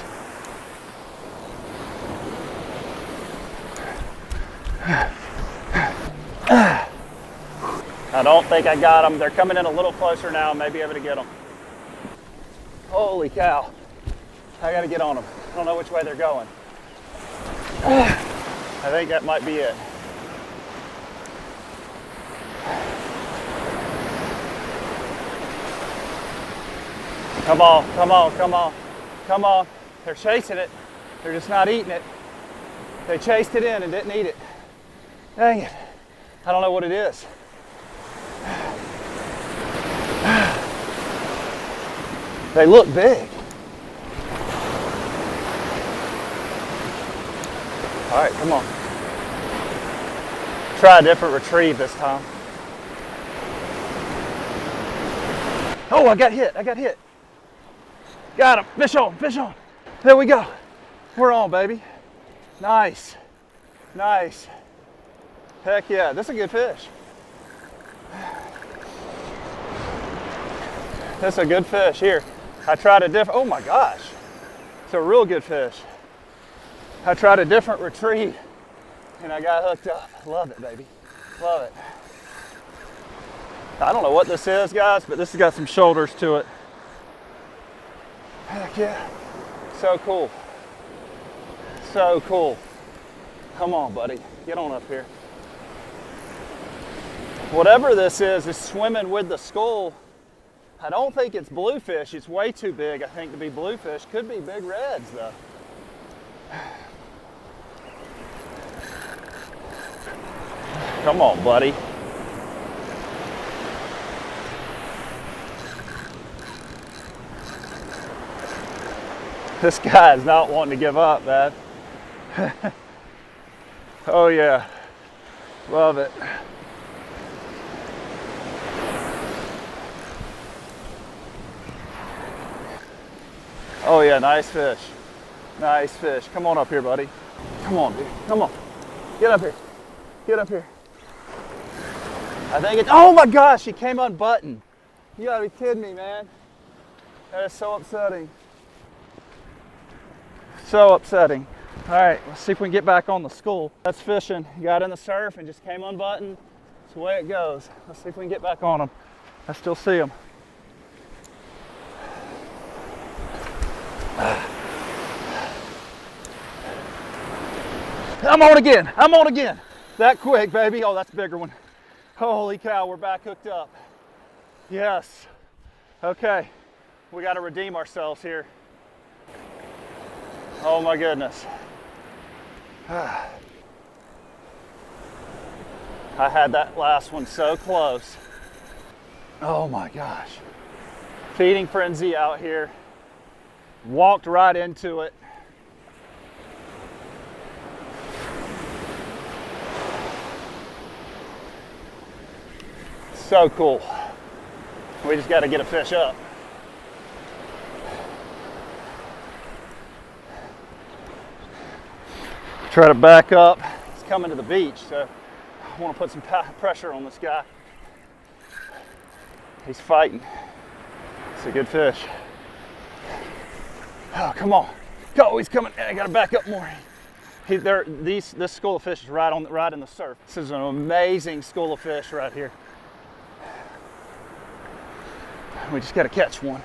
A: I don't think I got them. They're coming in a little closer now. I may be able to get them. Holy cow. I gotta get on them. I don't know which way they're going. I think that might be it. Come on, come on, come on, come on. They're chasing it. They're just not eating it. They chased it in and didn't eat it. Dang it. I don't know what it is. They look big. All right, come on. Try a different retrieve this time. Oh, I got hit, I got hit. Got him, fish on, fish on. There we go. We're on, baby. Nice, nice. Heck yeah, this is a good fish. That's a good fish. Here, I tried a different, oh my gosh. It's a real good fish. I tried a different retrieve and I got hooked up. Love it, baby. Love it. I don't know what this is, guys, but this has got some shoulders to it. Heck yeah. So cool. So cool. Come on, buddy. Get on up here. Whatever this is swimming with the school. I don't think it's bluefish. It's way too big, I think, to be bluefish. Could be big reds, though. Come on, buddy. This guy is not wanting to give up, man. Oh yeah, love it. Oh yeah, nice fish. Nice fish. Come on up here, buddy. Come on, dude. Come on. Get up here. Get up here. I think it's, oh my gosh, he came unbuttoned. You gotta be kidding me, man. That is so upsetting. So upsetting. All right, let's see if we can get back on the school. That's fishing. He got in the surf and just came unbuttoned. That's the way it goes. Let's see if we can get back on him. I still see him. I'm on again. I'm on again. That quick, baby. Oh, that's a bigger one. Holy cow, we're back hooked up. Yes. Okay, we got to redeem ourselves here. Oh my goodness. I had that last one so close. Oh my gosh. Feeding frenzy out here. Walked right into it. So cool. We just got to get a fish up. Try to back up. He's coming to the beach, so I want to put some pressure on this guy. He's fighting. It's a good fish. Oh, come on. Go, he's coming. I got to back up more. This school of fish is right in the surf. This is an amazing school of fish right here. We just got to catch one.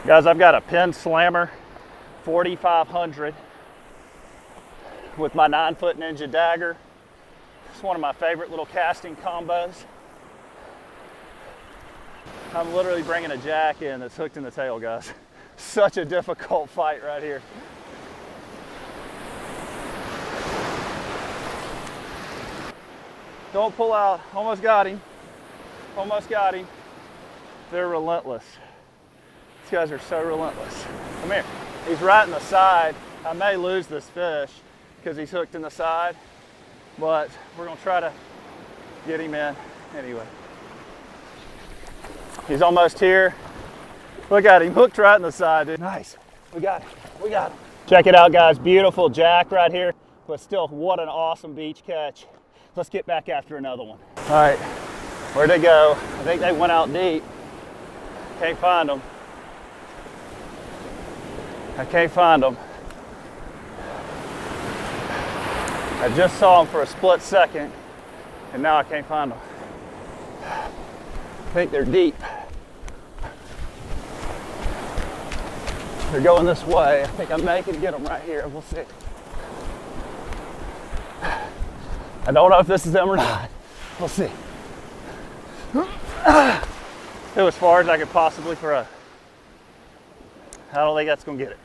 A: Guys, I've got a Penn Slammer 4500 with my 9-foot Ninja Dagger. It's one of my favorite little casting combos. I'm literally bringing a jack in that's hooked in the tail, guys. Such a difficult fight right here. Don't pull out. Almost got him. Almost got him. They're relentless. These guys are so relentless. Come here. He's right in the side. I may lose this fish because he's hooked in the side, but we're going to try to get him in anyway. He's almost here. Look at him, hooked right in the side, dude. Nice. We got him. We got him. Check it out, guys. Beautiful jack right here, but still, what an awesome beach catch. Let's get back after another one. All right, where'd they go? I think they went out deep. Can't find them. I can't find them. I just saw them for a split second, and now I can't find them. I think they're deep. They're going this way. I think I may can get them right here. We'll see. I don't know if this is them or not. We'll see. It was as far as I could possibly throw. I don't think that's going to get it.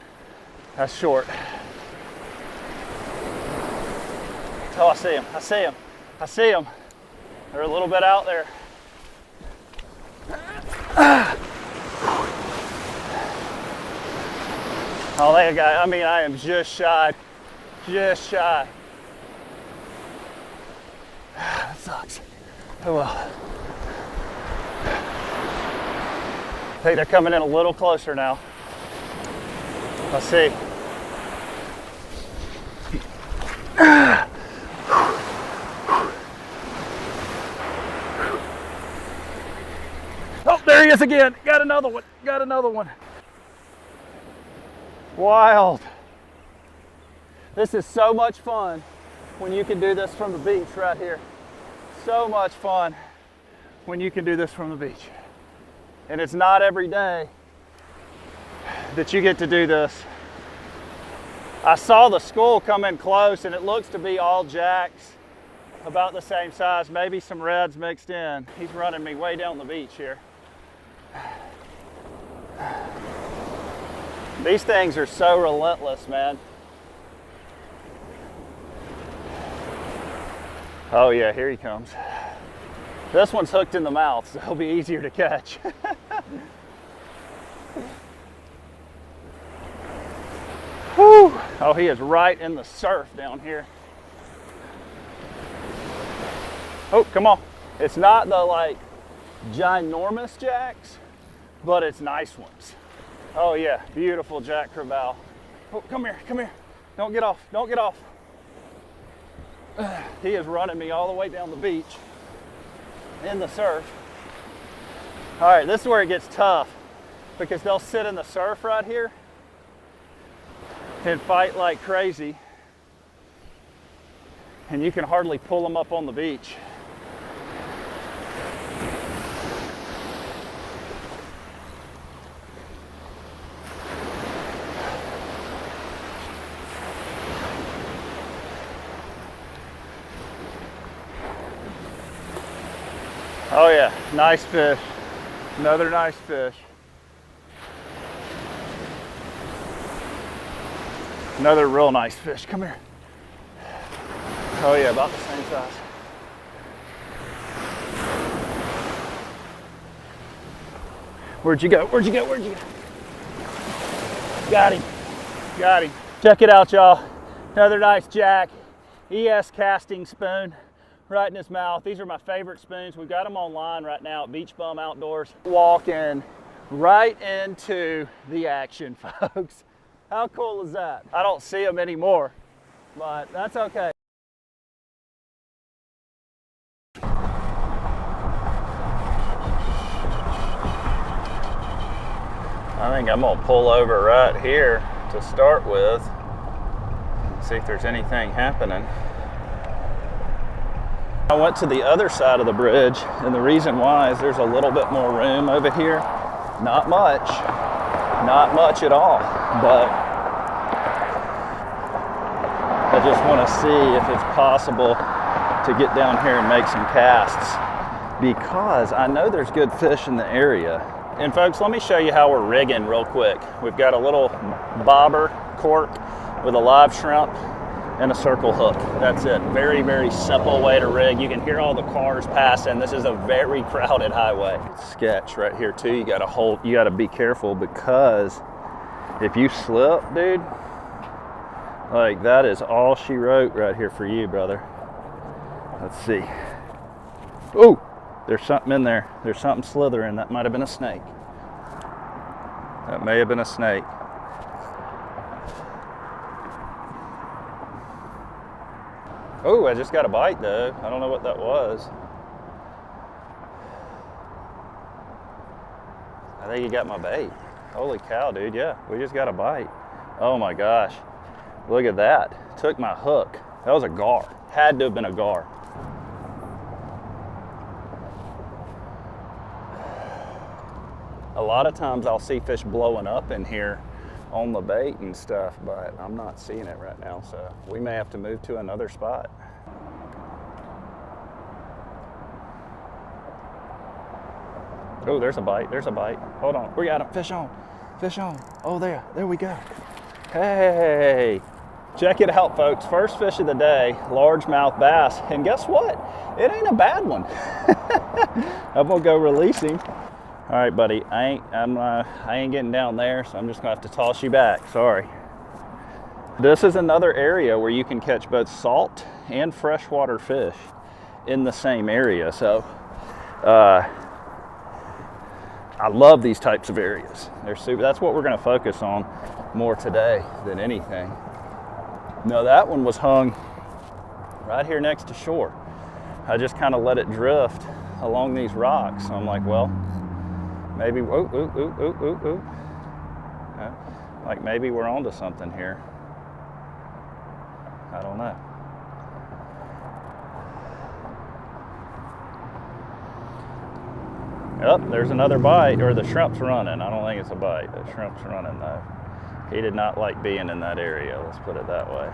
A: That's short. Oh, I see him. I see him. I see him. They're a little bit out there. Oh, they got, I mean, I am just shy. Just shy. That sucks. Oh well. I think they're coming in a little closer now. Let's see. Oh, there he is again. Got another one. Got another one. Wild. This is so much fun when you can do this from the beach right here. So much fun when you can do this from the beach. And it's not every day that you get to do this. I saw the school come in close and it looks to be all jacks about the same size, maybe some reds mixed in. He's running me way down the beach here. These things are so relentless, man. Oh yeah, here he comes. This one's hooked in the mouth, so it'll be easier to catch. Whew. Oh, he is right in the surf down here. Oh, come on. It's not the like ginormous jacks, but it's nice ones. Oh yeah, beautiful jack crevalle. Oh, come here, come here. Don't get off, don't get off. He is running me all the way down the beach in the surf. All right, this is where it gets tough because they'll sit in the surf right here and fight like crazy, and you can hardly pull them up on the beach. Oh yeah, nice fish. Another nice fish. Another real nice fish. Come here. Oh yeah, about the same size. Where'd you go? Where'd you go? Where'd you go? Got him. Got him. Check it out, y'all. Another nice jack. ES casting spoon. Right in his mouth. These are my favorite spoons. We've got them online right now at Beach Bum Outdoors. Walking right into the action, folks. How cool is that? I don't see them anymore, but that's okay. I think I'm gonna pull over right here to start with. See if there's anything happening. I went to the other side of the bridge, and the reason why is there's a little bit more room over here. Not much at all, but I just want to see if it's possible to get down here and make some casts, because I know there's good fish in the area. And folks, let me show you how we're rigging real quick. We've got a little bobber cork with a live shrimp and a circle hook. That's it. Very, very simple way to rig. You can hear all the cars passing. This is a very crowded highway. Sketch right here too. You gotta be careful, because if you slip, dude, like that is all she wrote right here for you, brother. Let's see. Ooh, there's something in there. There's something slithering. That might have been a snake. That may have been a snake. Oh, I just got a bite though. I don't know what that was. I think you got my bait. Holy cow, dude. Yeah, we just got a bite. Oh my gosh. Look at that. Took my hook. That was a gar. Had to have been a gar. A lot of times I'll see fish blowing up in here on the bait and stuff, but I'm not seeing it right now, so we may have to move to another spot. Oh, there's a bite, there's a bite. Hold on, we got him, fish on, fish on. Oh, there we go. Hey, check it out, folks. First fish of the day, largemouth bass, and guess what? It ain't a bad one. I'm gonna go release him. All right, buddy, I ain't getting down there, so I'm just gonna have to toss you back, sorry. This is another area where you can catch both salt and freshwater fish in the same area. So I love these types of areas. They're super. That's what we're gonna focus on more today than anything. No, that one was hung right here next to shore. I just kind of let it drift along these rocks. So I'm like, well, maybe, like maybe we're onto something here. I don't know. Oh, there's another bite, or the shrimp's running. I don't think it's a bite. The shrimp's running though. He did not like being in that area, let's put it that way.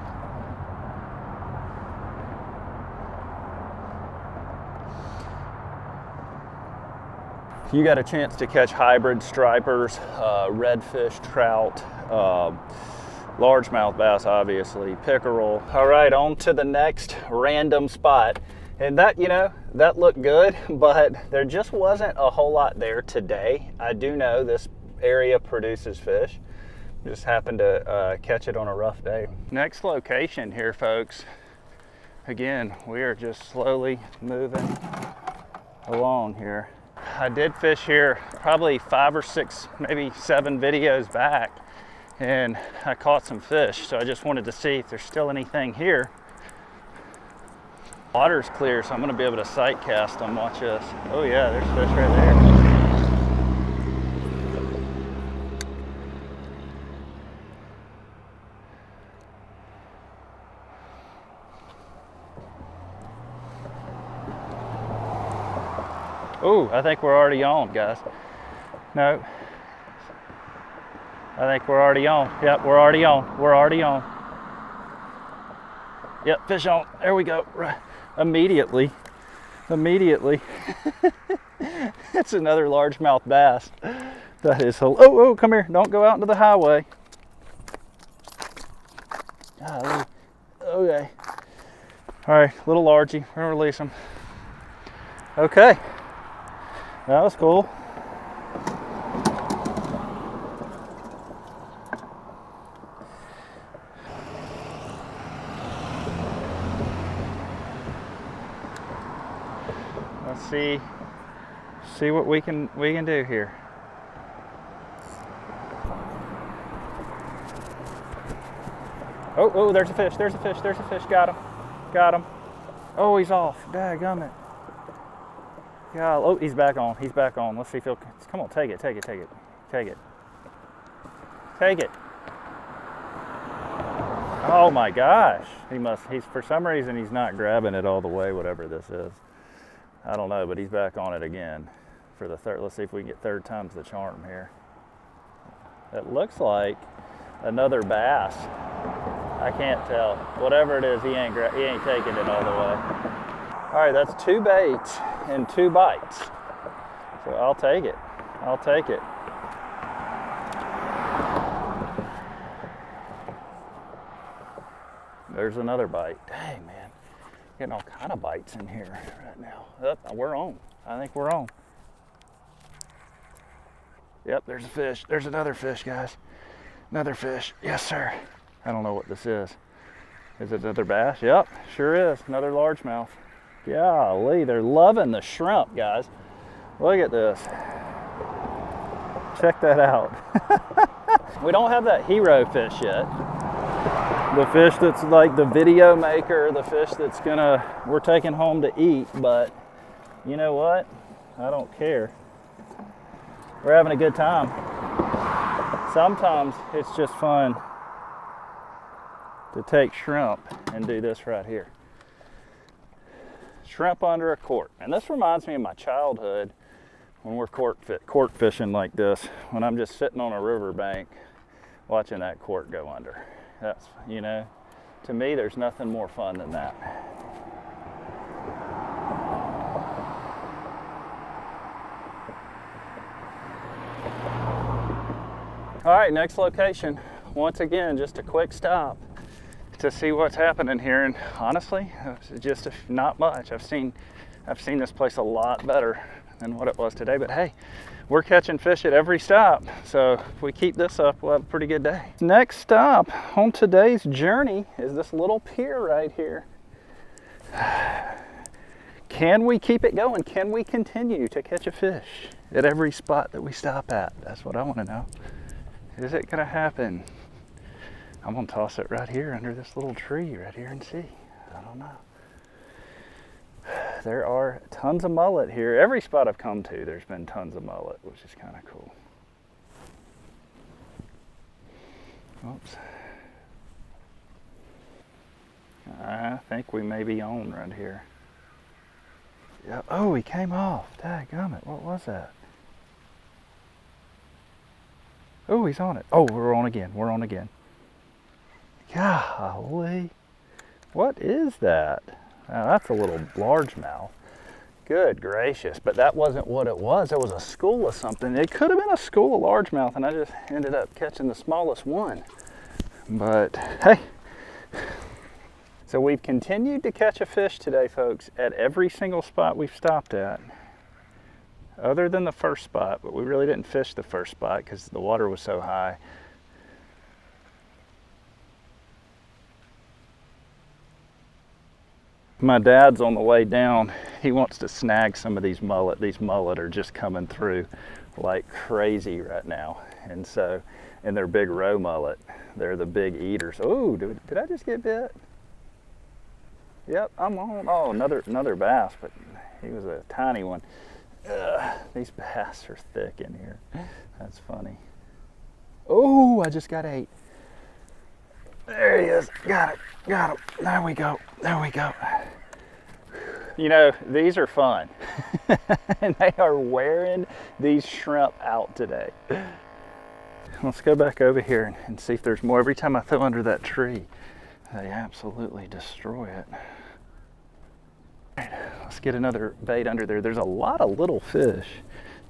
A: If you got a chance to catch hybrid stripers, redfish, trout, largemouth bass, obviously, pickerel. All right, on to the next random spot. And that, you know, that looked good, but there just wasn't a whole lot there today. I do know this area produces fish. Just happened to catch it on a rough day. Next location here, folks. Again, we are just slowly moving along here. I did fish here probably 5 or 6, maybe 7 videos back, and I caught some fish, so I just wanted to see if there's still anything here. Water's clear, so I'm going to be able to sight cast them. Watch this. Oh yeah, there's fish right there. Oh, I think we're already on, guys. No. I think we're already on. Yep, we're already on. We're already on. Yep, fish on. There we go. Right. Immediately. It's another largemouth bass. That is, oh, come here. Don't go out into the highway. Golly. Okay. All right, little largy. We're gonna release them. Okay. That was cool. Let's see what we can do here. Oh, there's a fish. Got him. Oh, he's off. Dadgummit. Yeah, oh, he's back on. Let's see if he'll, come on, take it. Oh my gosh. He's for some reason he's not grabbing it all the way, whatever this is. I don't know, but he's back on it again for the third. Let's see if we can get third time's the charm here. It looks like another bass. I can't tell. Whatever it is, he ain't taking it all the way. All right, that's 2 baits and 2 bites. So I'll take it. There's another bite. Dang, man. Getting all kind of bites in here right now. Oh, we're on. I think we're on. Yep, there's a fish. There's another fish, guys. Another fish. Yes, sir. I don't know what this is. Is it another bass? Yep, sure is. Another largemouth. Golly, they're loving the shrimp, guys. Look at this. Check that out. We don't have that hero fish yet. The fish that's like the video maker, the fish that's we're taking home to eat, but you know what? I don't care. We're having a good time. Sometimes it's just fun to take shrimp and do this right here. Shrimp under a cork. And this reminds me of my childhood when we're cork fishing like this, when I'm just sitting on a riverbank watching that cork go under. That's, to me, there's nothing more fun than that. All right, next location. Once again, just a quick stop to see what's happening here, and honestly, it's just not much. I've seen this place a lot better than what it was today, but hey, we're catching fish at every stop, so if we keep this up, we'll have a pretty good day. Next stop on today's journey is this little pier right here. Can we keep it going? Can we continue to catch a fish at every spot that we stop at? That's what I want to know. Is it gonna happen? I'm gonna toss it right here under this little tree right here and see. I don't know. There are tons of mullet here. Every spot I've come to, there's been tons of mullet, which is kind of cool. Oops. I think we may be on right here. Yeah. Oh, he came off. Dadgummit. What was that? Oh, he's on it. Oh, we're on again. Golly. What is that? Now, that's a little largemouth. Good gracious, but that wasn't what it was. It was a school of something. It could have been a school of largemouth, and I just ended up catching the smallest one. But hey, so we've continued to catch a fish today, folks, at every single spot we've stopped at, other than the first spot, but we really didn't fish the first spot because the water was so high. My dad's on the way down. He wants to snag some of these mullet. These mullet are just coming through like crazy right now. And so, and they're big roe mullet. They're the big eaters. Oh, did I just get bit? Yep, I'm on. Oh, another bass, but he was a tiny one. These bass are thick in here. That's funny. Oh, I just got 8. There he is. Got it. Got him. There we go. There we go. You know, these are fun. And they are wearing these shrimp out today. Let's go back over here and see if there's more. Every time I throw under that tree, they absolutely destroy it. All right, let's get another bait under there. There's a lot of little fish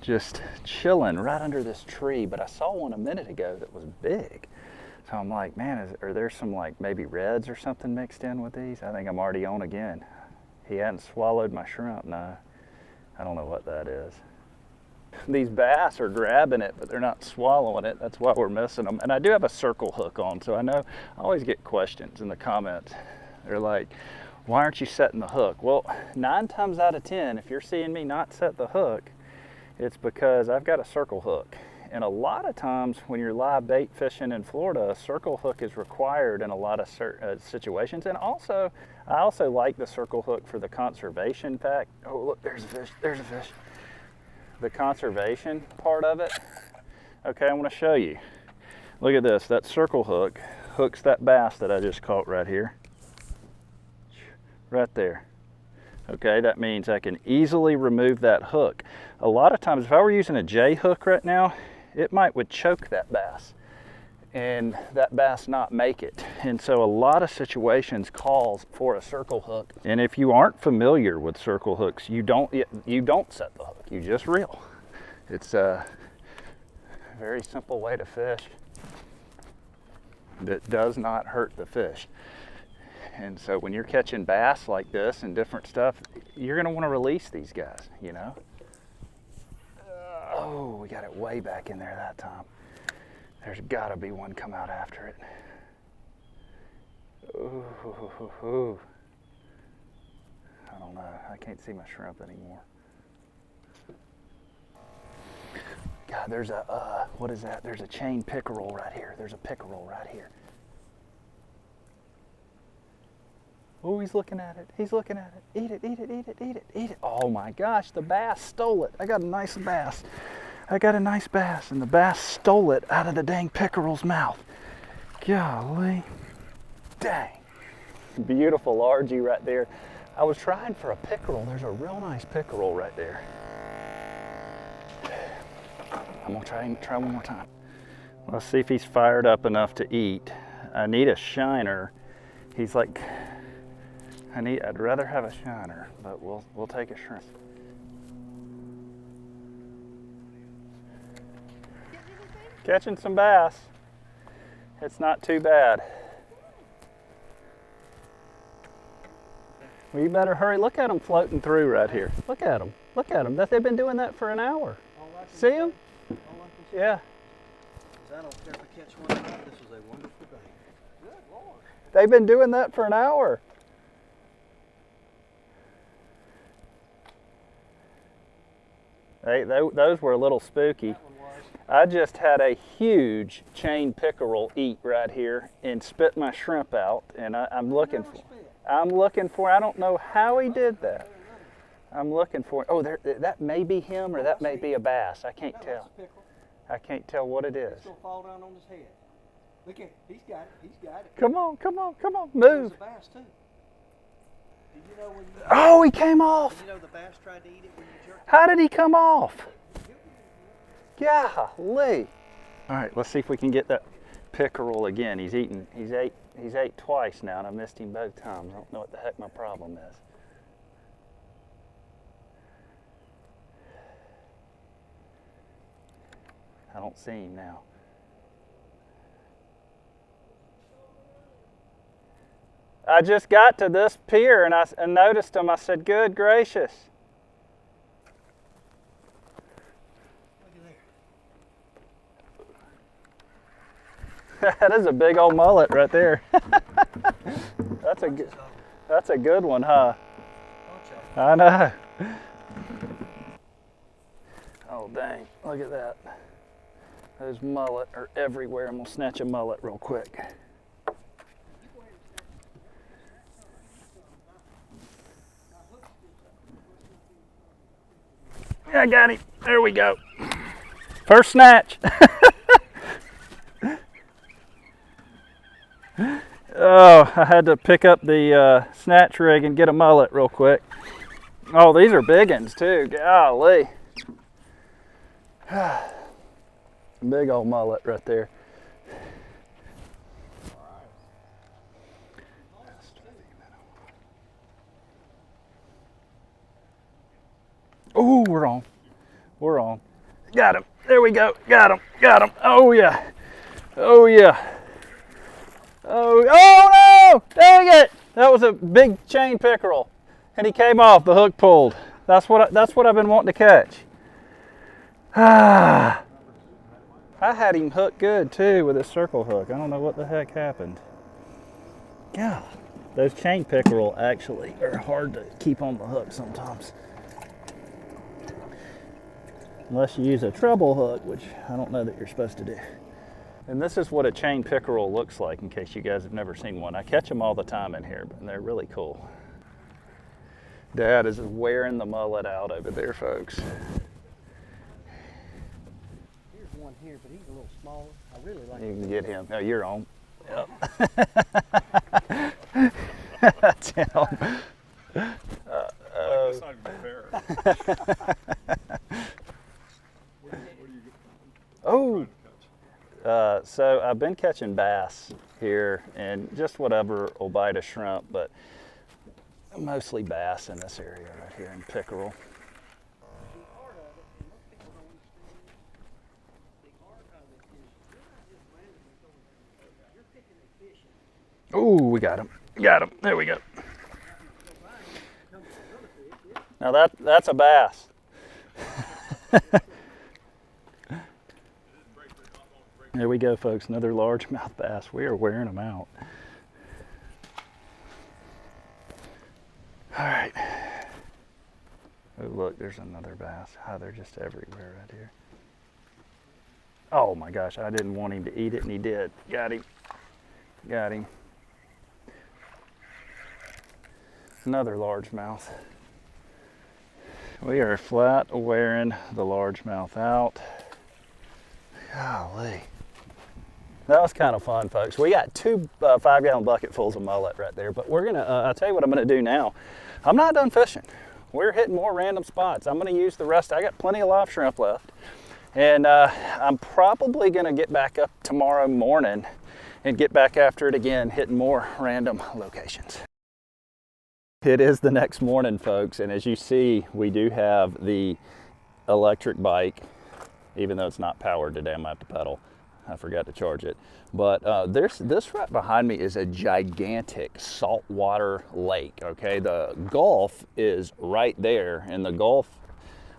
A: just chilling right under this tree, but I saw one a minute ago that was big. So I'm like, man, are there some like maybe reds or something mixed in with these? I think I'm already on again. He hadn't swallowed my shrimp. No, I don't know what that is. These bass are grabbing it, but they're not swallowing it. That's why we're missing them. And I do have a circle hook on, so I know I always get questions in the comments. They're like, why aren't you setting the hook? Well, 9 times out of 10, if you're seeing me not set the hook, it's because I've got a circle hook. And a lot of times when you're live bait fishing in Florida, a circle hook is required in a lot of situations. And also, I also like the circle hook for the conservation fact. Oh, look, there's a fish, there's a fish. The conservation part of it. Okay, I'm gonna show you. Look at this, that circle hook hooks that bass that I just caught right here. Right there. Okay, that means I can easily remove that hook. A lot of times, if I were using a J hook right now, it would choke that bass and that bass not make it. And so a lot of situations calls for a circle hook. And if you aren't familiar with circle hooks, you don't set the hook, you just reel. It's a very simple way to fish that does not hurt the fish. And so when you're catching bass like this and different stuff, you're gonna wanna release these guys, you know? Oh, we got it way back in there that time. There's gotta be one come out after it. Ooh. I don't know, I can't see my shrimp anymore. God, there's a, what is that? There's a chain pickerel right here. There's a pickerel right here. Oh, he's looking at it. He's looking at it. Eat it, eat it, eat it, eat it, eat it. Oh my gosh, the bass stole it. I got a nice bass. I got a nice bass, and the bass stole it out of the dang pickerel's mouth. Golly. Dang. Beautiful argy right there. I was trying for a pickerel. There's a real nice pickerel right there. I'm gonna try one more time. Let's see if he's fired up enough to eat. I need a shiner. He's like, I'd rather have a shiner, but we'll take a shrimp. Catching some bass. It's not too bad. Well, you better hurry. Look at them floating through right here. Look at them. Look at them. They've been doing that for an hour. See them? Yeah.
B: I don't care if I catch one or not. This was a wonderful day. Good Lord.
A: They've been doing that for an hour. Those were a little spooky. I just had a huge chain pickerel eat right here and spit my shrimp out, and I'm looking for. I don't know how he did that. I'm looking for. Oh, that may be him, or that may be a bass. I can't tell. I can't tell what it is.
B: It's gonna fall down on his head. Look at, he's got it. He's got it.
A: Come on, come on, come on, move.
B: There's a bass too. Did you know when you?
A: Oh, he came off.
B: Did you know the bass tried to eat it when you jerked it?
A: How did he come off? Golly. All right, let's see if we can get that pickerel again. He's ate twice now, and I missed him both times. I don't know what the heck my problem is. I don't see him now. I just got to this pier and I noticed him. I said, good gracious. That is a big old mullet right there. That's a good one, huh?
B: Bunch of
A: I know. Oh, dang. Look at that. Those mullet are everywhere. I'm going to snatch a mullet real quick. I got him. There we go. First snatch. Oh, I had to pick up the snatch rig and get a mullet real quick. Oh, these are big ones too. Golly. Big old mullet right there. Oh, we're on. We're on. Got him. There we go. Got him. Got him. Oh, yeah. Oh, yeah. Oh no! Dang it! That was a big chain pickerel, and he came off. The hook pulled. That's what I've been wanting to catch. Ah, I had him hooked good too with his circle hook. I don't know what the heck happened. God, those chain pickerel actually are hard to keep on the hook sometimes, unless you use a treble hook, which I don't know that you're supposed to do. And this is what a chain pickerel looks like, in case you guys have never seen one. I catch them all the time in here, and they're really cool. Dad is wearing the mullet out over there, folks.
B: Here's one here, but he's a little smaller. I really like
A: You
B: him.
A: can get him. Oh, you're on. Yep. That's him.
C: That's not even fair.
A: Oh. So I've been catching bass here and just whatever will bite a shrimp, but mostly bass in this area right here in pickerel. Oh, we got him. Got him. There we go. Now that's a bass. There we go, folks. Another largemouth bass. We are wearing them out. All right. Oh, look, there's another bass. Oh, they're just everywhere right here. Oh my gosh, I didn't want him to eat it, and he did. Got him. Got him. Another largemouth. We are flat wearing the largemouth out. Golly. That was kind of fun, folks. We got two 5-gallon bucketfuls of mullet right there, but we're gonna, I'll tell you what I'm gonna do now. I'm not done fishing. We're hitting more random spots. I'm gonna use the rest. I got plenty of live shrimp left. And I'm probably gonna get back up tomorrow morning and get back after it again, hitting more random locations. It is the next morning, folks, and as you see, we do have the electric bike, even though it's not powered today. I'm gonna have to pedal. I forgot to charge it. But this right behind me is a gigantic saltwater lake, okay? The Gulf is right there, and the Gulf,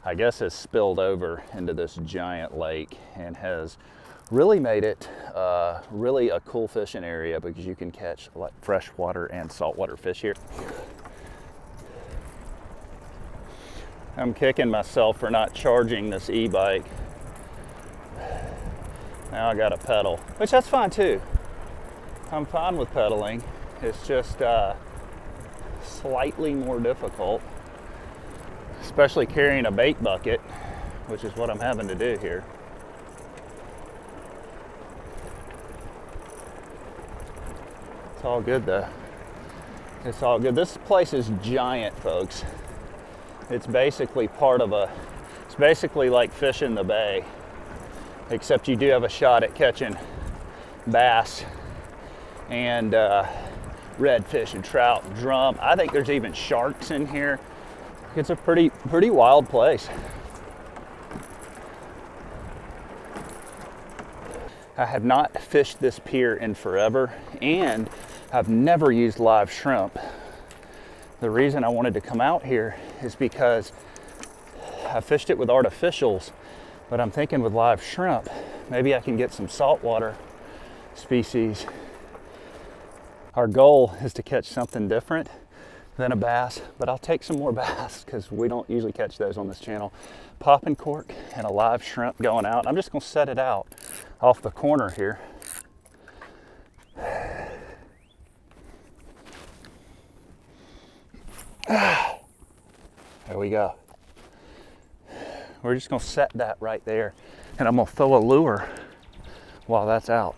A: I guess, has spilled over into this giant lake and has really made it really a cool fishing area, because you can catch like freshwater and saltwater fish here. I'm kicking myself for not charging this e-bike. Now I got to pedal, which that's fine too. I'm fine with pedaling. It's just slightly more difficult, especially carrying a bait bucket, which is what I'm having to do here. It's all good though. It's all good. This place is giant, folks. It's basically part of it's basically like fishing the bay, except you do have a shot at catching bass and redfish and trout and drum. I think there's even sharks in here. It's a pretty wild place. I have not fished this pier in forever, and I've never used live shrimp. The reason I wanted to come out here is because I fished it with artificials, but I'm thinking with live shrimp, maybe I can get some saltwater species. Our goal is to catch something different. than a bass, but I'll take some more bass because we don't usually catch those on this channel. Popping cork and a live shrimp going out. I'm just gonna set it out off the corner here. There we go. We're just gonna set that right there, and I'm gonna throw a lure while that's out.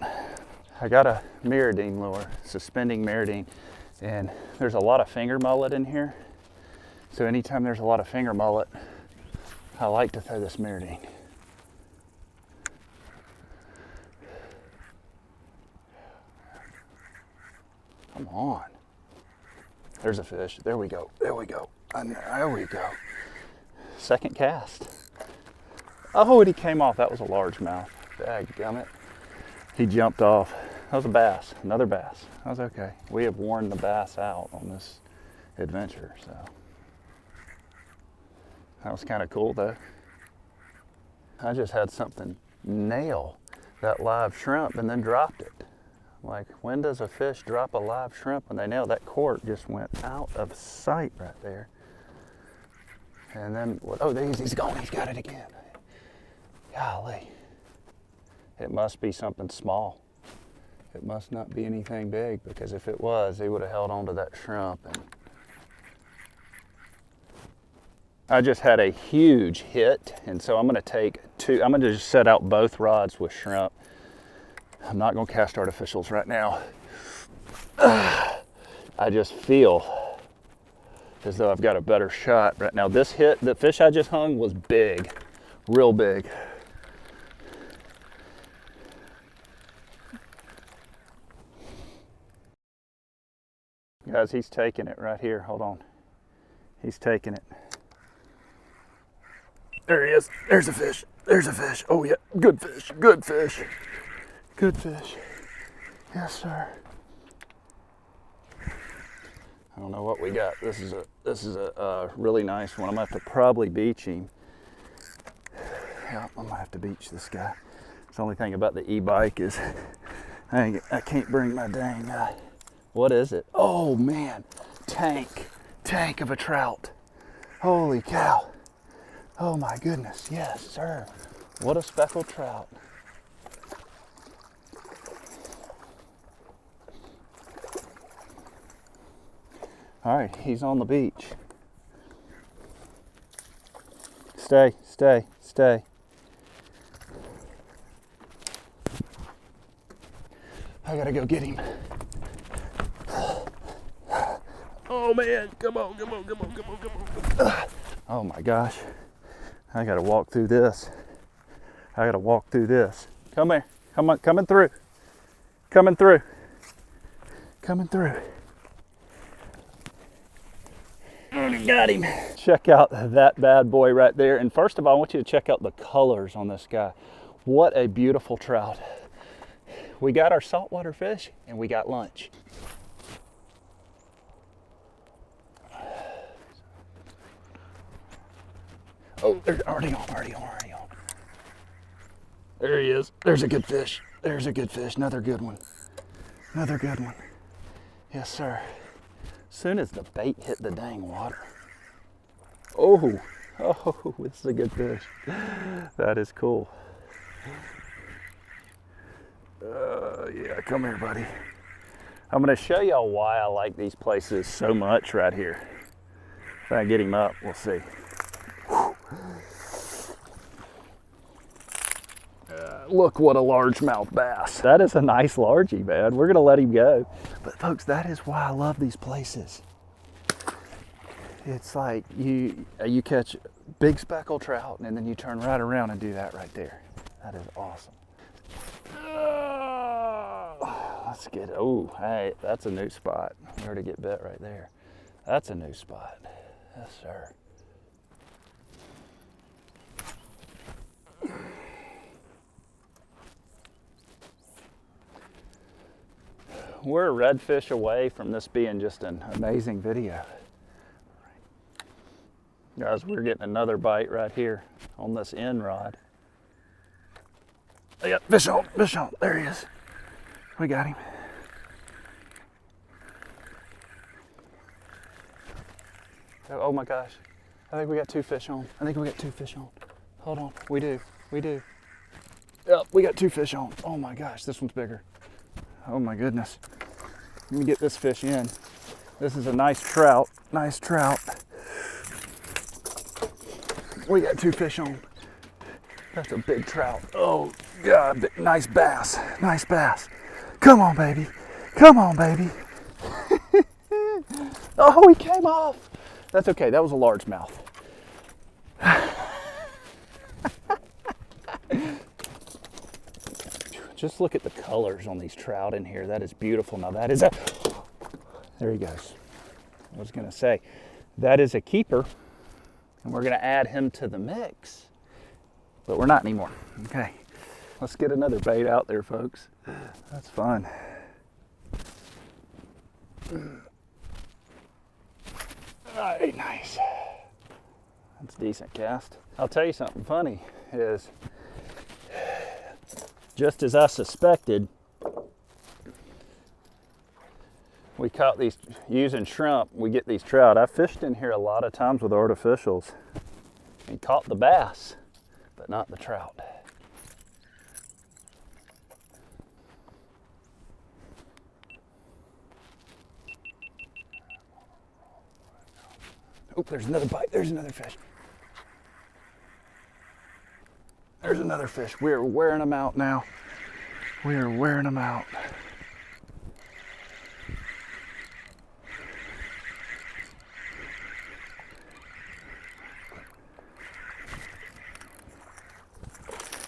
A: I got a Mirrodine lure, suspending Mirrodine, and there's a lot of finger mullet in here. So anytime there's a lot of finger mullet, I like to throw this Mirrodine. Come on. There's a fish. There we go. There we go. There we go. Second cast. Oh, and he came off. That was a largemouth. Dadgummit. He jumped off. That was a bass. Another bass. That was okay. We have worn the bass out on this adventure, so. That was kind of cool, though. I just had something nail that live shrimp and then dropped it. Like, when does a fish drop a live shrimp when they nail? That cork just went out of sight right there. And then, oh, he's gone. He's got it again. Golly. It must be something small. It must not be anything big, because if it was, he would have held on to that shrimp. And I just had a huge hit, and so I'm going to take two. I'm going to just set out both rods with shrimp. I'm not going to cast artificials right now. I just feel as though I've got a better shot right now. This hit, the fish I just hung was big, real big. Guys, he's taking it right here. Hold on. He's taking it. There he is. There's a fish. There's a fish. Oh yeah, good fish. Good fish. Good fish. Yes, sir. I don't know what we got. This is a really nice one. I'm gonna have to probably beach him. Yeah, I'm gonna have to beach this guy. The only thing about the e-bike is I can't bring my dang. What is it? Oh man, tank of a trout. Holy cow. Oh my goodness, yes sir. What a speckled trout. All right, he's on the beach. Stay, stay, stay. I gotta go get him. Oh man, come on, come on, come on, come on, come on, come on. Oh my gosh, I gotta walk through this. I gotta walk through this. Come here, come on, coming through. Coming through. Coming through. Got him. Check out that bad boy right there. And first of all, I want you to check out the colors on this guy. What a beautiful trout. We got our saltwater fish and we got lunch. Oh, there's already on. There he is. There's a good fish. There's a good fish. Another good one. Another good one. Yes, sir. As soon as the bait hit the dang water. Oh, this is a good fish. That is cool. Yeah, come here, buddy. I'm going to show y'all why I like these places so much right here. If I get him up, we'll see. Look what a largemouth bass. That is a nice largie, man. We're gonna let him go. But folks, that is why I love these places. It's like you catch big speckled trout and then you turn right around and do that right there. That is awesome. Let's get, oh, hey, that's a new spot. Where to get bit right there. That's a new spot. Yes, sir. We're a redfish away from this being just an amazing video. Guys, we're getting another bite right here on this end rod. Yeah, fish on, there he is. We got him. Oh my gosh. I think we got 2 fish on. Hold on. We do. Yep, we got 2 fish on. Oh my gosh, this one's bigger. Oh my goodness. Let me get this fish in. This is a nice trout. We got 2 fish on. That's a big trout. Oh God, nice bass. Come on, baby. Oh, he came off. That's okay, that was a largemouth. Just look at the colors on these trout in here. That is beautiful. Now that is there he goes. I was gonna say, that is a keeper, and we're gonna add him to the mix, but we're not anymore. Okay, let's get another bait out there, folks. That's fun. All right, nice. That's a decent cast. I'll tell you something funny is, just as I suspected, we caught these using shrimp. We get these trout. I fished in here a lot of times with artificials and caught the bass, but not the trout. Oh, there's another bite. There's another fish. There's another fish. We're wearing them out now. We are wearing them out.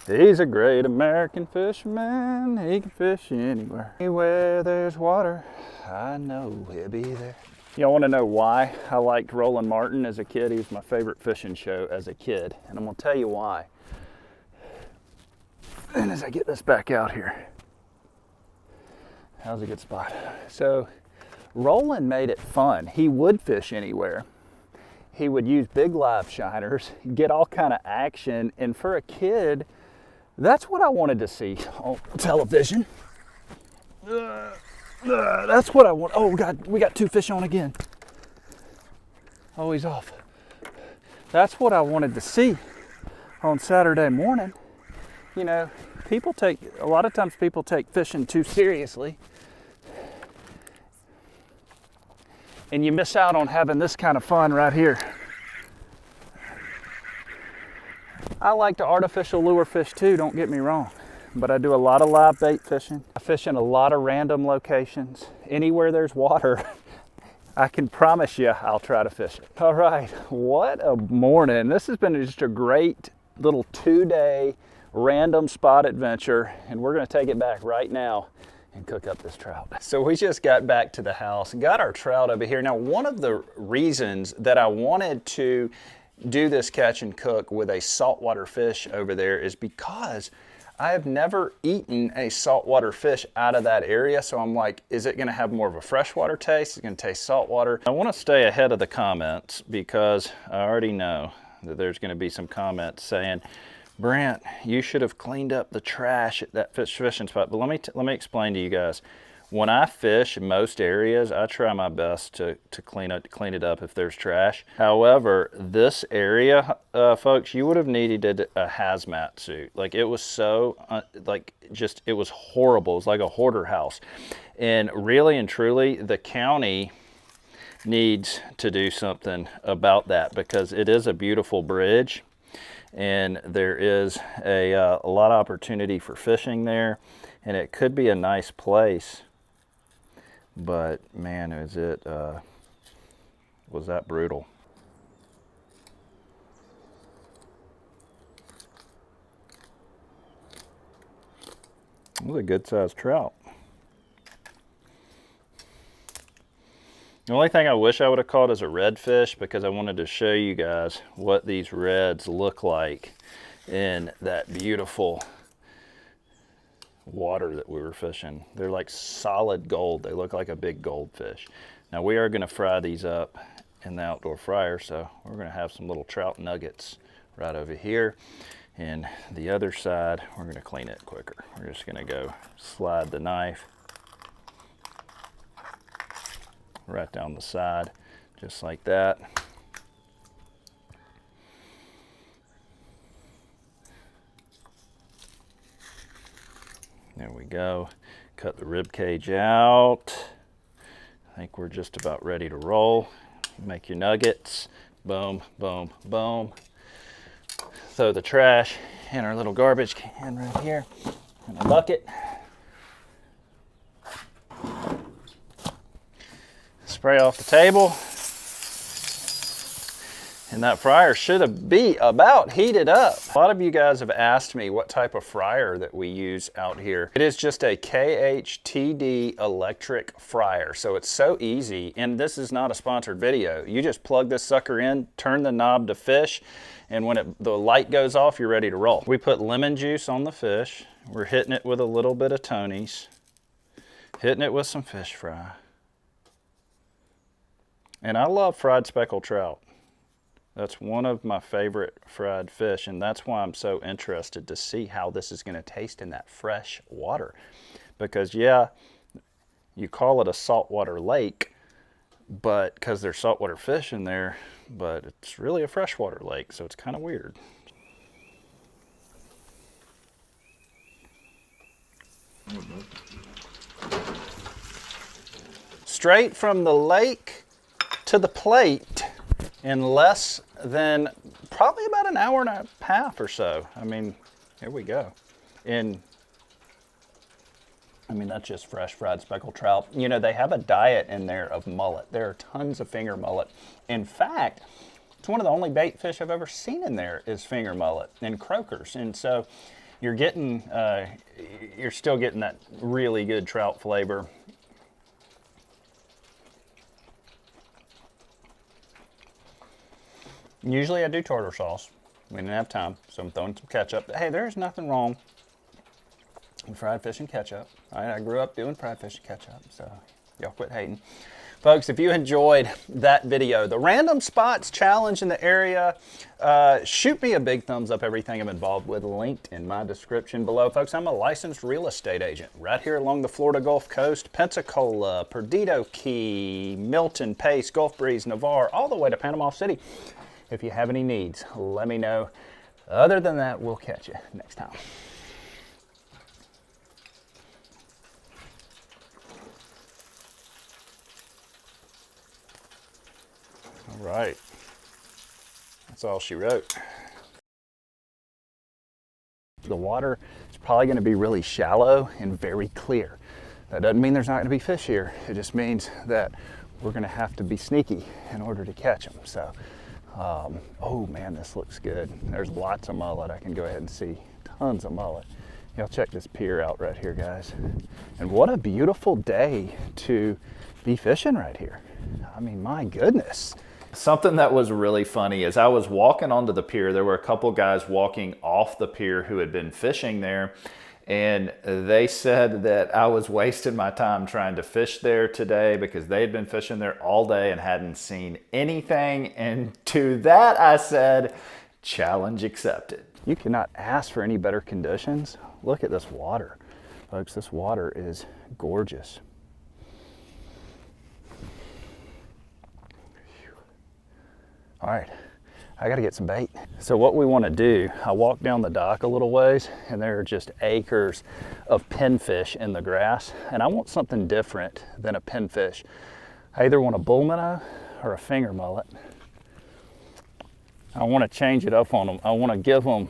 A: He's a great American fisherman. He can fish anywhere. Anywhere there's water, I know he'll be there. Y'all want to know why I liked Roland Martin as a kid? He was my favorite fishing show as a kid, and I'm going to tell you why. And as I get this back out here, how's a good spot? So Roland made it fun. He would fish anywhere. He would use big live shiners, get all kind of action, and for a kid, that's what I wanted to see on television. That's what I want. Oh God, we got 2 fish on again. Oh, he's off. That's what I wanted to see on Saturday morning. You know, a lot of times people take fishing too seriously. And you miss out on having this kind of fun right here. I like to artificial lure fish too, don't get me wrong. But I do a lot of live bait fishing. I fish in a lot of random locations. Anywhere there's water, I can promise you I'll try to fish it. All right, what a morning. This has been just a great little 2-day random spot adventure, and we're gonna take it back right now and cook up this trout. So we just got back to the house, got our trout over here. Now, one of the reasons that I wanted to do this catch and cook with a saltwater fish over there is because I have never eaten a saltwater fish out of that area. So I'm like, is it gonna have more of a freshwater taste? Is it gonna taste saltwater? I wanna stay ahead of the comments because I already know that there's gonna be some comments saying, Brent, you should have cleaned up the trash at that fishing spot. But let me explain to you guys. When I fish in most areas, I try my best to clean it up if there's trash. However, this area, folks, you would have needed a hazmat suit. Like, it was so, it was horrible. It was like a hoarder house. And really and truly, the county needs to do something about that because it is a beautiful bridge. And there is a lot of opportunity for fishing there, and it could be a nice place. But man, was that brutal. It was a good sized trout. The only thing I wish I would have caught is a redfish because I wanted to show you guys what these reds look like in that beautiful water that we were fishing. They're like solid gold. They look like a big goldfish. Now we are going to fry these up in the outdoor fryer, so we're going to have some little trout nuggets right over here. And the other side, we're going to clean it quicker. We're just going to go slide the knife right down the side, just like that. There we go. Cut the rib cage out. I think we're just about ready to roll. Make your nuggets. Boom, boom, boom. Throw the trash in our little garbage can right here in a bucket. Spray off the table. And that fryer should be about heated up. A lot of you guys have asked me what type of fryer that we use out here. It is just a KHTD electric fryer. So it's so easy, and this is not a sponsored video. You just plug this sucker in, turn the knob to fish, and when the light goes off, you're ready to roll. We put lemon juice on the fish. We're hitting it with a little bit of Tony's, hitting it with some fish fry. And I love fried speckled trout. That's one of my favorite fried fish, and that's why I'm so interested to see how this is going to taste in that fresh water. Because yeah, you call it a saltwater lake, but because there's saltwater fish in there, but it's really a freshwater lake, so it's kind of weird. Straight from the lake to the plate in less than probably about an hour and a half or so. I mean, here we go. That's just fresh fried speckled trout. You know, they have a diet in there of mullet. There are tons of finger mullet. In fact, it's one of the only bait fish I've ever seen in there is finger mullet and croakers. And so you're getting, you're still getting that really good trout flavor. Usually I do tartar sauce. We didn't have time, so I'm throwing some ketchup. Hey, there's nothing wrong with fried fish and ketchup. I grew up doing fried fish and ketchup, so y'all quit hating. Folks, if you enjoyed that video, the random spots challenge in the area, shoot me a big thumbs up. Everything I'm involved with linked in my description below. Folks, I'm a licensed real estate agent right here along the Florida Gulf Coast, Pensacola, Perdido Key, Milton, Pace, Gulf Breeze, Navarre, all the way to Panama City. If you have any needs, let me know. Other than that, we'll catch you next time. All right. That's all she wrote. The water is probably going to be really shallow and very clear. That doesn't mean there's not going to be fish here. It just means that we're going to have to be sneaky in order to catch them. So. Oh man, this looks good. There's lots of mullet. I can go ahead and see tons of mullet. Y'all check this pier out right here, guys. And what a beautiful day to be fishing right here. I mean, my goodness. Something that was really funny is I was walking onto the pier. There were a couple guys walking off the pier who had been fishing there. And they said that I was wasting my time trying to fish there today because they had been fishing there all day and hadn't seen anything. And to that I said, challenge accepted. You cannot ask for any better conditions. Look at this water. Folks, this water is gorgeous. All right. I gotta get some bait. So what we wanna do, I walked down the dock a little ways and there are just acres of pinfish in the grass, and I want something different than a pinfish. I either want a bull minnow or a finger mullet. I wanna change it up on them. I wanna give them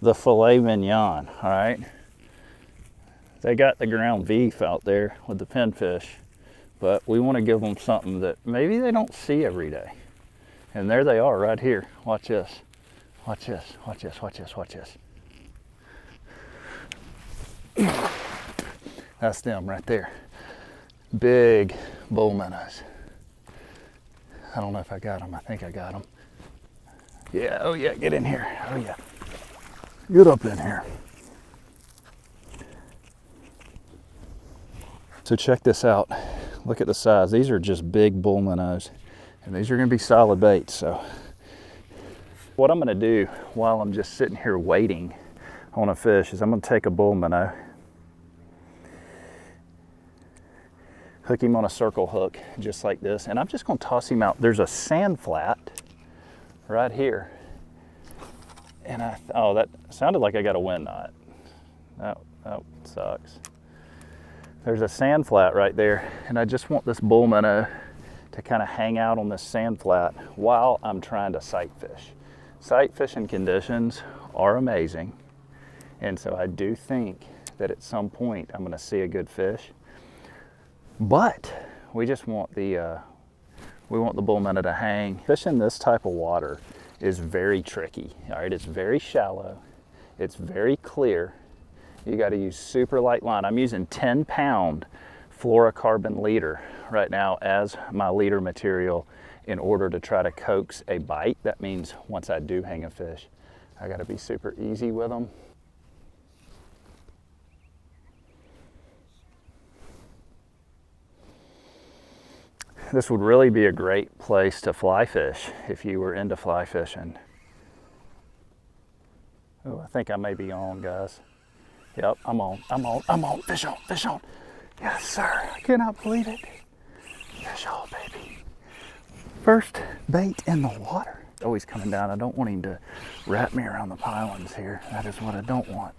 A: the filet mignon, all right? They got the ground beef out there with the pinfish, but we wanna give them something that maybe they don't see every day. And there they are right here. Watch this. Watch this. Watch this. Watch this. Watch this. That's them right there. Big bull minnows. I don't know if I got them. I think I got them. Yeah. Oh yeah. Get in here. Oh yeah. Get up in here. So check this out. Look at the size. These are just big bull minnows. And these are going to be solid baits. So what I'm going to do while I'm just sitting here waiting on a fish is I'm going to take a bull minnow, hook him on a circle hook just like this, and I'm just going to toss him out. There's a sand flat right here. And oh, that sounded like I got a wind knot. Oh, it sucks. There's a sand flat right there, and I just want this bull minnow to kind of hang out on this sand flat while I'm trying to sight fish. Sight fishing conditions are amazing, and so I do think that at some point I'm going to see a good fish. But we just want the bull minnow to hang. Fishing this type of water is very tricky. All right, it's very shallow, it's very clear. You got to use super light line. I'm using 10-pound fluorocarbon leader right now as my leader material in order to try to coax a bite. That means once I do hang a fish, I got to be super easy with them. This would really be a great place to fly fish if you were into fly fishing. Oh, I think I may be on, guys. Yep, I'm on. Fish on, fish on. Yes, sir. I cannot believe it. Fish on, baby. First bait in the water. Oh, he's coming down. I don't want him to wrap me around the pilings here. That is what I don't want.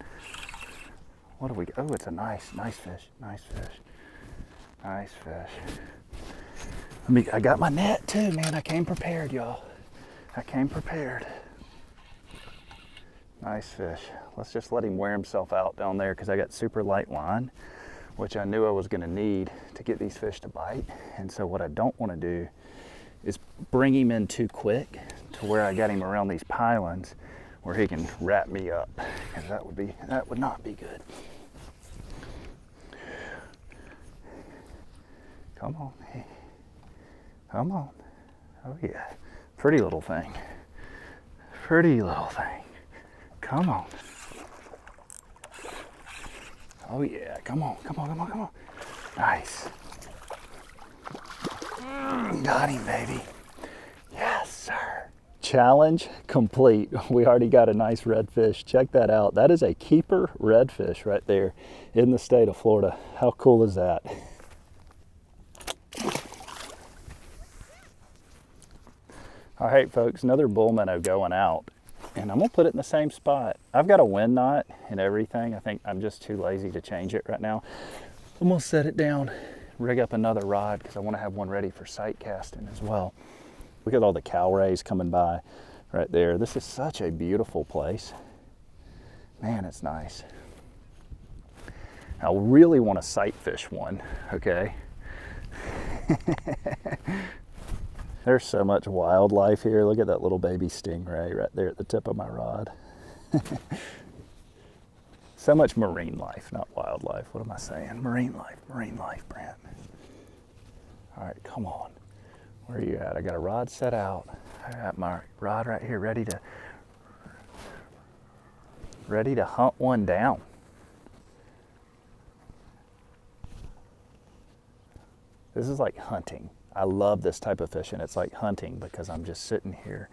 A: What do we, oh, it's a nice fish. Nice fish. Nice fish. I got my net too, man. I came prepared, y'all. I came prepared. Nice fish. Let's just let him wear himself out down there because I got super light line, which I knew I was going to need to get these fish to bite. And so what I don't want to do is bring him in too quick to where I got him around these pilings where he can wrap me up, because that would not be good. Come on. Hey. Come on. Oh yeah. Pretty little thing. Pretty little thing. Come on. Oh yeah. Come on. Come on. Come on. Come on. Nice. Got him, baby. Yes, sir. Challenge complete. We already got a nice redfish. Check that out. That is a keeper redfish right there in the state of Florida. How cool is that? All right, folks, another bull minnow going out, and I'm gonna put it in the same spot. I've got a wind knot and everything. I think I'm just too lazy to change it right now. I'm gonna set it down, rig up another rod because I want to have one ready for sight casting as well. Look at all the cow rays coming by right there. This is such a beautiful place. Man, it's nice. I really want to sight fish one, okay? There's so much wildlife here. Look at that little baby stingray right there at the tip of my rod. So much marine life, not wildlife. What am I saying? Marine life, Brent. All right, come on. Where are you at? I got a rod set out. I got my rod right here ready to hunt one down. This is like hunting. I love this type of fishing. It's like hunting because I'm just sitting here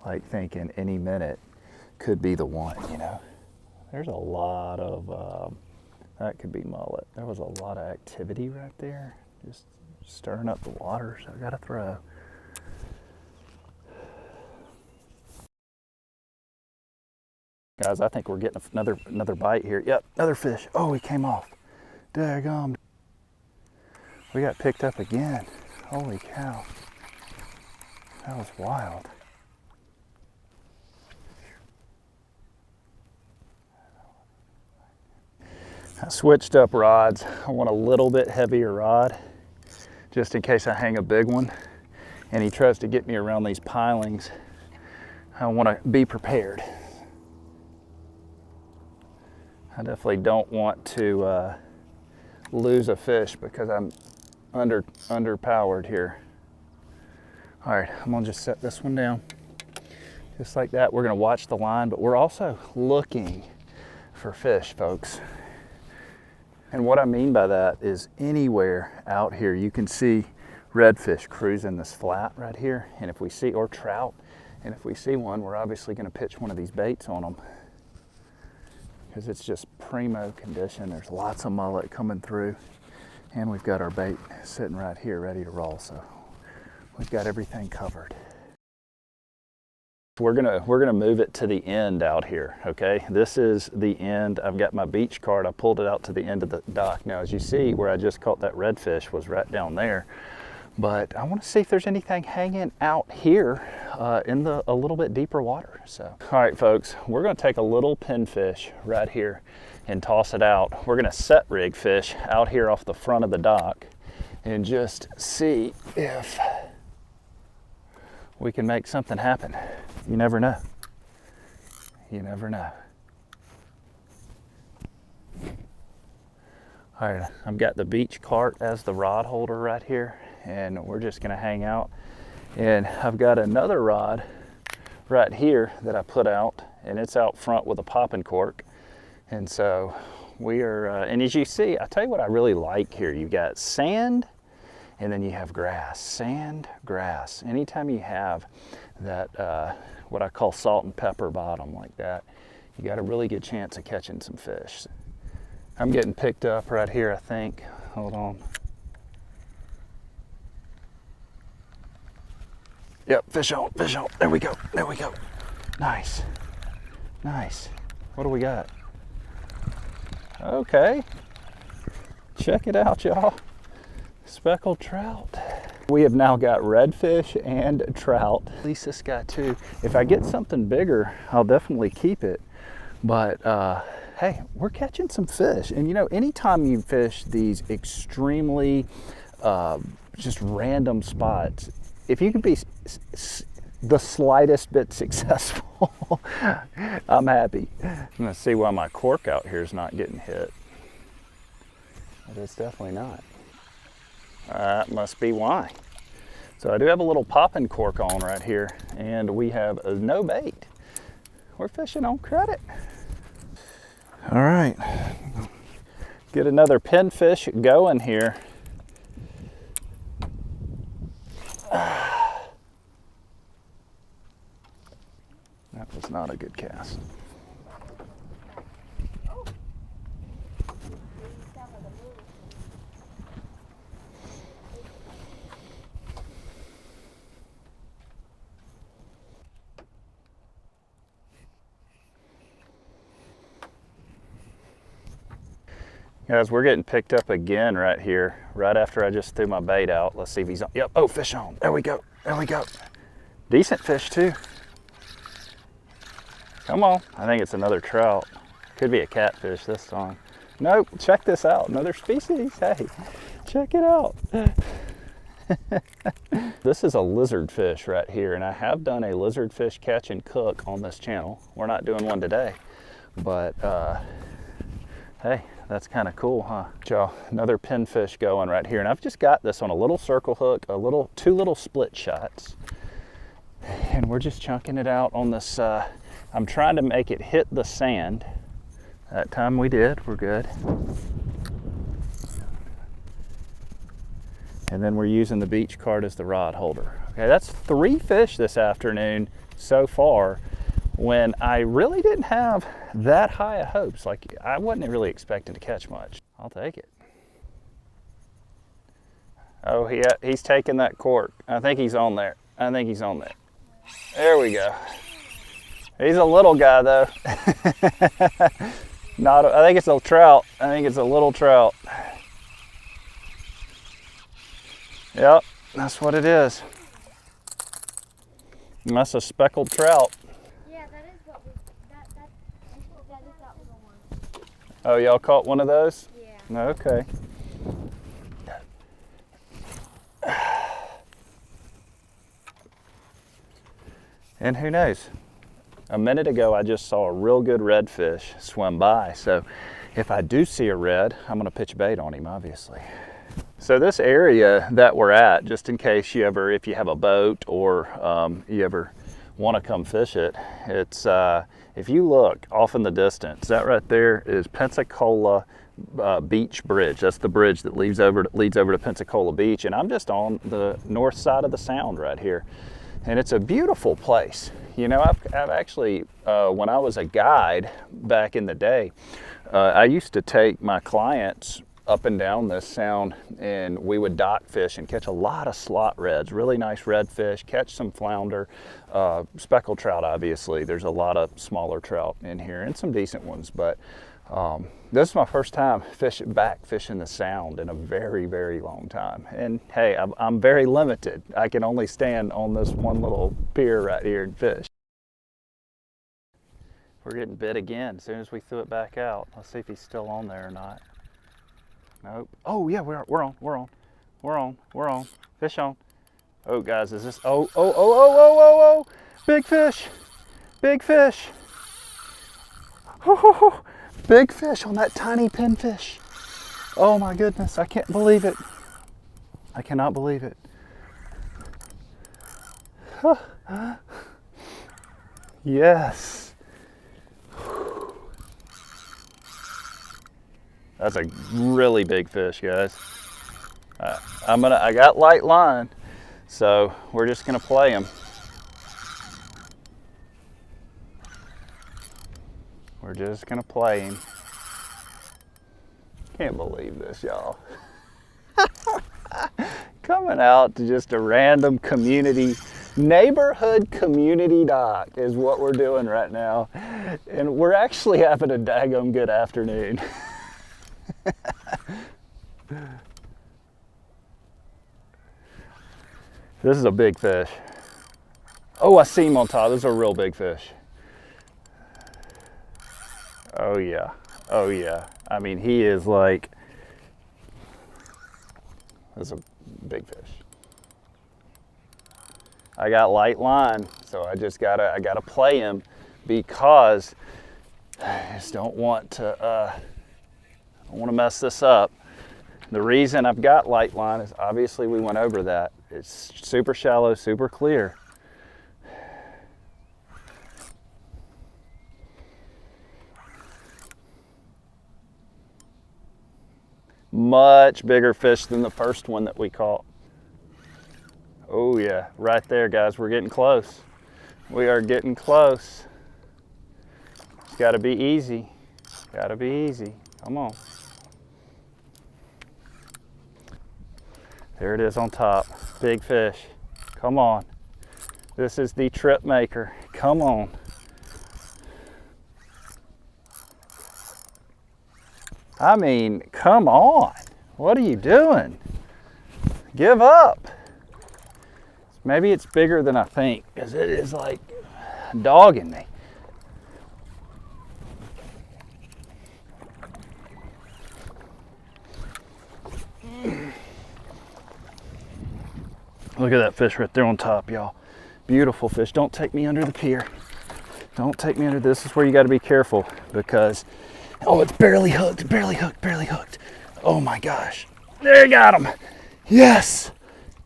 A: like thinking any minute could be the one, you know. There's a lot of, that could be mullet. There was a lot of activity right there. Just stirring up the water, so I gotta throw. Guys, I think we're getting another bite here. Yep, another fish. Oh, he came off. Daggum. We got picked up again. Holy cow. That was wild. I switched up rods. I want a little bit heavier rod, just in case I hang a big one and he tries to get me around these pilings. I want to be prepared. I definitely don't want to lose a fish because I'm underpowered here. All right, I'm gonna just set this one down. Just like that, we're gonna watch the line, but we're also looking for fish, folks. And what I mean by that is anywhere out here, you can see redfish cruising this flat right here. And if we see, or trout, and if we see one, we're obviously gonna pitch one of these baits on them because it's just primo condition. There's lots of mullet coming through. And we've got our bait sitting right here ready to roll, so we've got everything covered. We're gonna move it to the end out here, okay? This is the end. I've got my beach cart. I pulled it out to the end of the dock. Now, as you see, where I just caught that redfish was right down there. But I want to see if there's anything hanging out here in a little bit deeper water. So, all right, folks, we're gonna take a little pinfish right here and toss it out. We're gonna set rig fish out here off the front of the dock and just see if we can make something happen. You never know. You never know. All right, I've got the beach cart as the rod holder right here, and we're just gonna hang out. And I've got another rod right here that I put out, and it's out front with a popping cork. And so we are, and as you see, I tell you what I really like here. You've got sand, and then you have grass, sand, grass. Anytime you have that, what I call salt and pepper bottom like that, you got a really good chance of catching some fish. I'm getting picked up right here, I think. Hold on. Yep, fish on, fish on. There we go, there we go. Nice, nice. What do we got? Okay, check it out, y'all. Speckled trout. We have now got redfish and trout. At least this guy too. If I get something bigger, I'll definitely keep it. But hey, we're catching some fish. And you know, anytime you fish these extremely just random spots, if you can be the slightest bit successful, I'm happy. I'm gonna see why my cork out here is not getting hit. But it's definitely not. That must be why. So I do have a little popping cork on right here, and we have no bait. We're fishing on credit. All right, get another pinfish going here. That was not a good cast. Guys, we're getting picked up again right here, right after I just threw my bait out. Let's see if he's on. Yep, oh, fish on. There we go, there we go. Decent fish too. Come on, I think it's another trout. Could be a catfish this time. Nope, check this out, another species. Hey, check it out. This is a lizard fish right here, and I have done a lizard fish catch and cook on this channel. We're not doing one today, but hey, that's kind of cool, huh? Y'all, another pinfish going right here, and I've just got this on a little circle hook, two little split shots, and we're just chunking it out on this. I'm trying to make it hit the sand. That time we did, we're good. And then we're using the beach cart as the rod holder. Okay, that's 3 fish this afternoon so far, when I really didn't have that high of hopes. Like, I wasn't really expecting to catch much. I'll take it. Oh, he's taking that cork. I think he's on there. I think he's on there. There we go. He's a little guy though. I think it's a trout. I think it's a little trout. Yep, that's what it is. And that's a speckled trout.
D: Yeah, that is what that is that one.
A: Oh, y'all caught one of those?
D: Yeah.
A: Okay. And who knows? A minute ago, I just saw a real good redfish swim by. So if I do see a red, I'm gonna pitch bait on him, obviously. So this area that we're at, just in case if you have a boat or you ever want to come fish it, it's if you look off in the distance, that right there is Pensacola Beach Bridge. That's the bridge that leads over to Pensacola Beach, and I'm just on the north side of the sound right here, and it's a beautiful place. You know, I've actually when I was a guide back in the day, I used to take my clients up and down this sound, and we would dock fish and catch a lot of slot reds, really nice redfish, catch some flounder, speckled trout obviously. There's a lot of smaller trout in here and some decent ones, but this is my first time fishing the sound in a very, very long time. And hey, I'm very limited. I can only stand on this one little pier right here and fish. We're getting bit again as soon as we threw it back out. Let's see if he's still on there or not. Nope. Oh yeah, we're on. Fish on. Oh guys, is this, oh, big fish, big fish. Oh, big fish on that tiny pinfish. Oh my goodness, I can't believe it. I cannot believe it. Yes. That's a really big fish, guys. I got light line, so we're just gonna play him. We're just gonna play him. Can't believe this, y'all. Coming out to just a random neighborhood community dock is what we're doing right now. And we're actually having a daggum good afternoon. This is a big fish. Oh, I see him on top. This is a real big fish. Oh yeah, oh yeah. I mean, he is like, that's a big fish. I got light line, so I gotta play him because I just don't want to mess this up. The reason I've got light line is obviously we went over that. It's super shallow, super clear. Much bigger fish than the first one that we caught. Oh yeah, right there guys, we're getting close. We are getting close. It's gotta be easy. Gotta be easy. Come on. There it is on top. Big fish. Come on. This is the trip maker. Come on. I mean, come on. What are you doing? Give up. Maybe it's bigger than I think, because it is like dogging me. Look at that fish right there on top, y'all. Beautiful fish. Don't take me under the pier. Don't take me under. This is where you got to be careful because, oh, it's barely hooked, barely hooked, barely hooked. Oh my gosh. There you got him. Yes,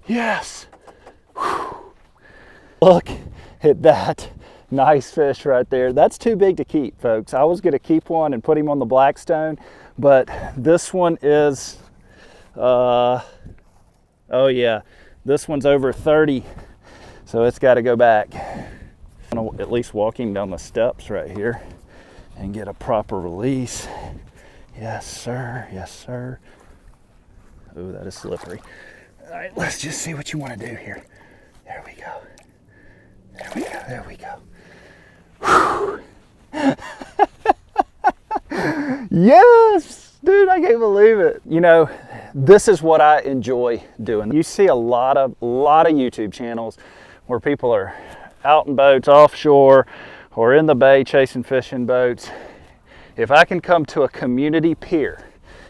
A: yes. Whew. Look at that nice fish right there. That's too big to keep, folks. I was going to keep one and put him on the Blackstone, but this one is, oh yeah. This one's over 30, so it's got to go back. I'm gonna at least walking down the steps right here and get a proper release. Yes, sir. Yes, sir. Oh, that is slippery. All right, let's just see what you want to do here. There we go. There we go. There we go. Yes, dude, I can't believe it. You know, this is what I enjoy doing. You see a lot of YouTube channels where people are out in boats offshore or in the bay chasing fishing boats. If I can come to a community pier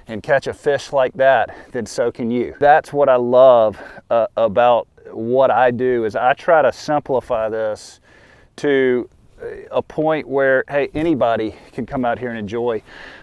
A: and catch a fish like that, then so can you. That's what I love about what I do, is I try to simplify this to a point where, hey, anybody can come out here and enjoy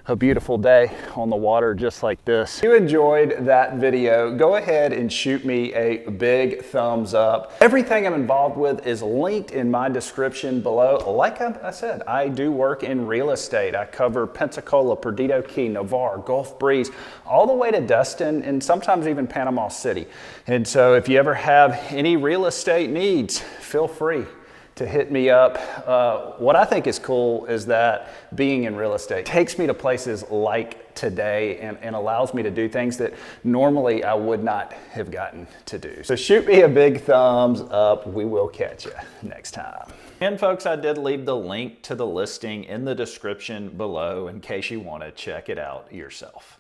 A: a beautiful day on the water just like this. If you enjoyed that video, go ahead and shoot me a big thumbs up. Everything I'm involved with is linked in my description below. Like I said, I do work in real estate. I cover Pensacola, Perdido Key, Navarre, Gulf Breeze, all the way to Destin, and sometimes even Panama City. And so if you ever have any real estate needs, feel free to hit me up. What I think is cool is that being in real estate takes me to places like today and allows me to do things that normally I would not have gotten to do. So shoot me a big thumbs up. We will catch you next time. And folks, I did leave the link to the listing in the description below in case you want to check it out yourself.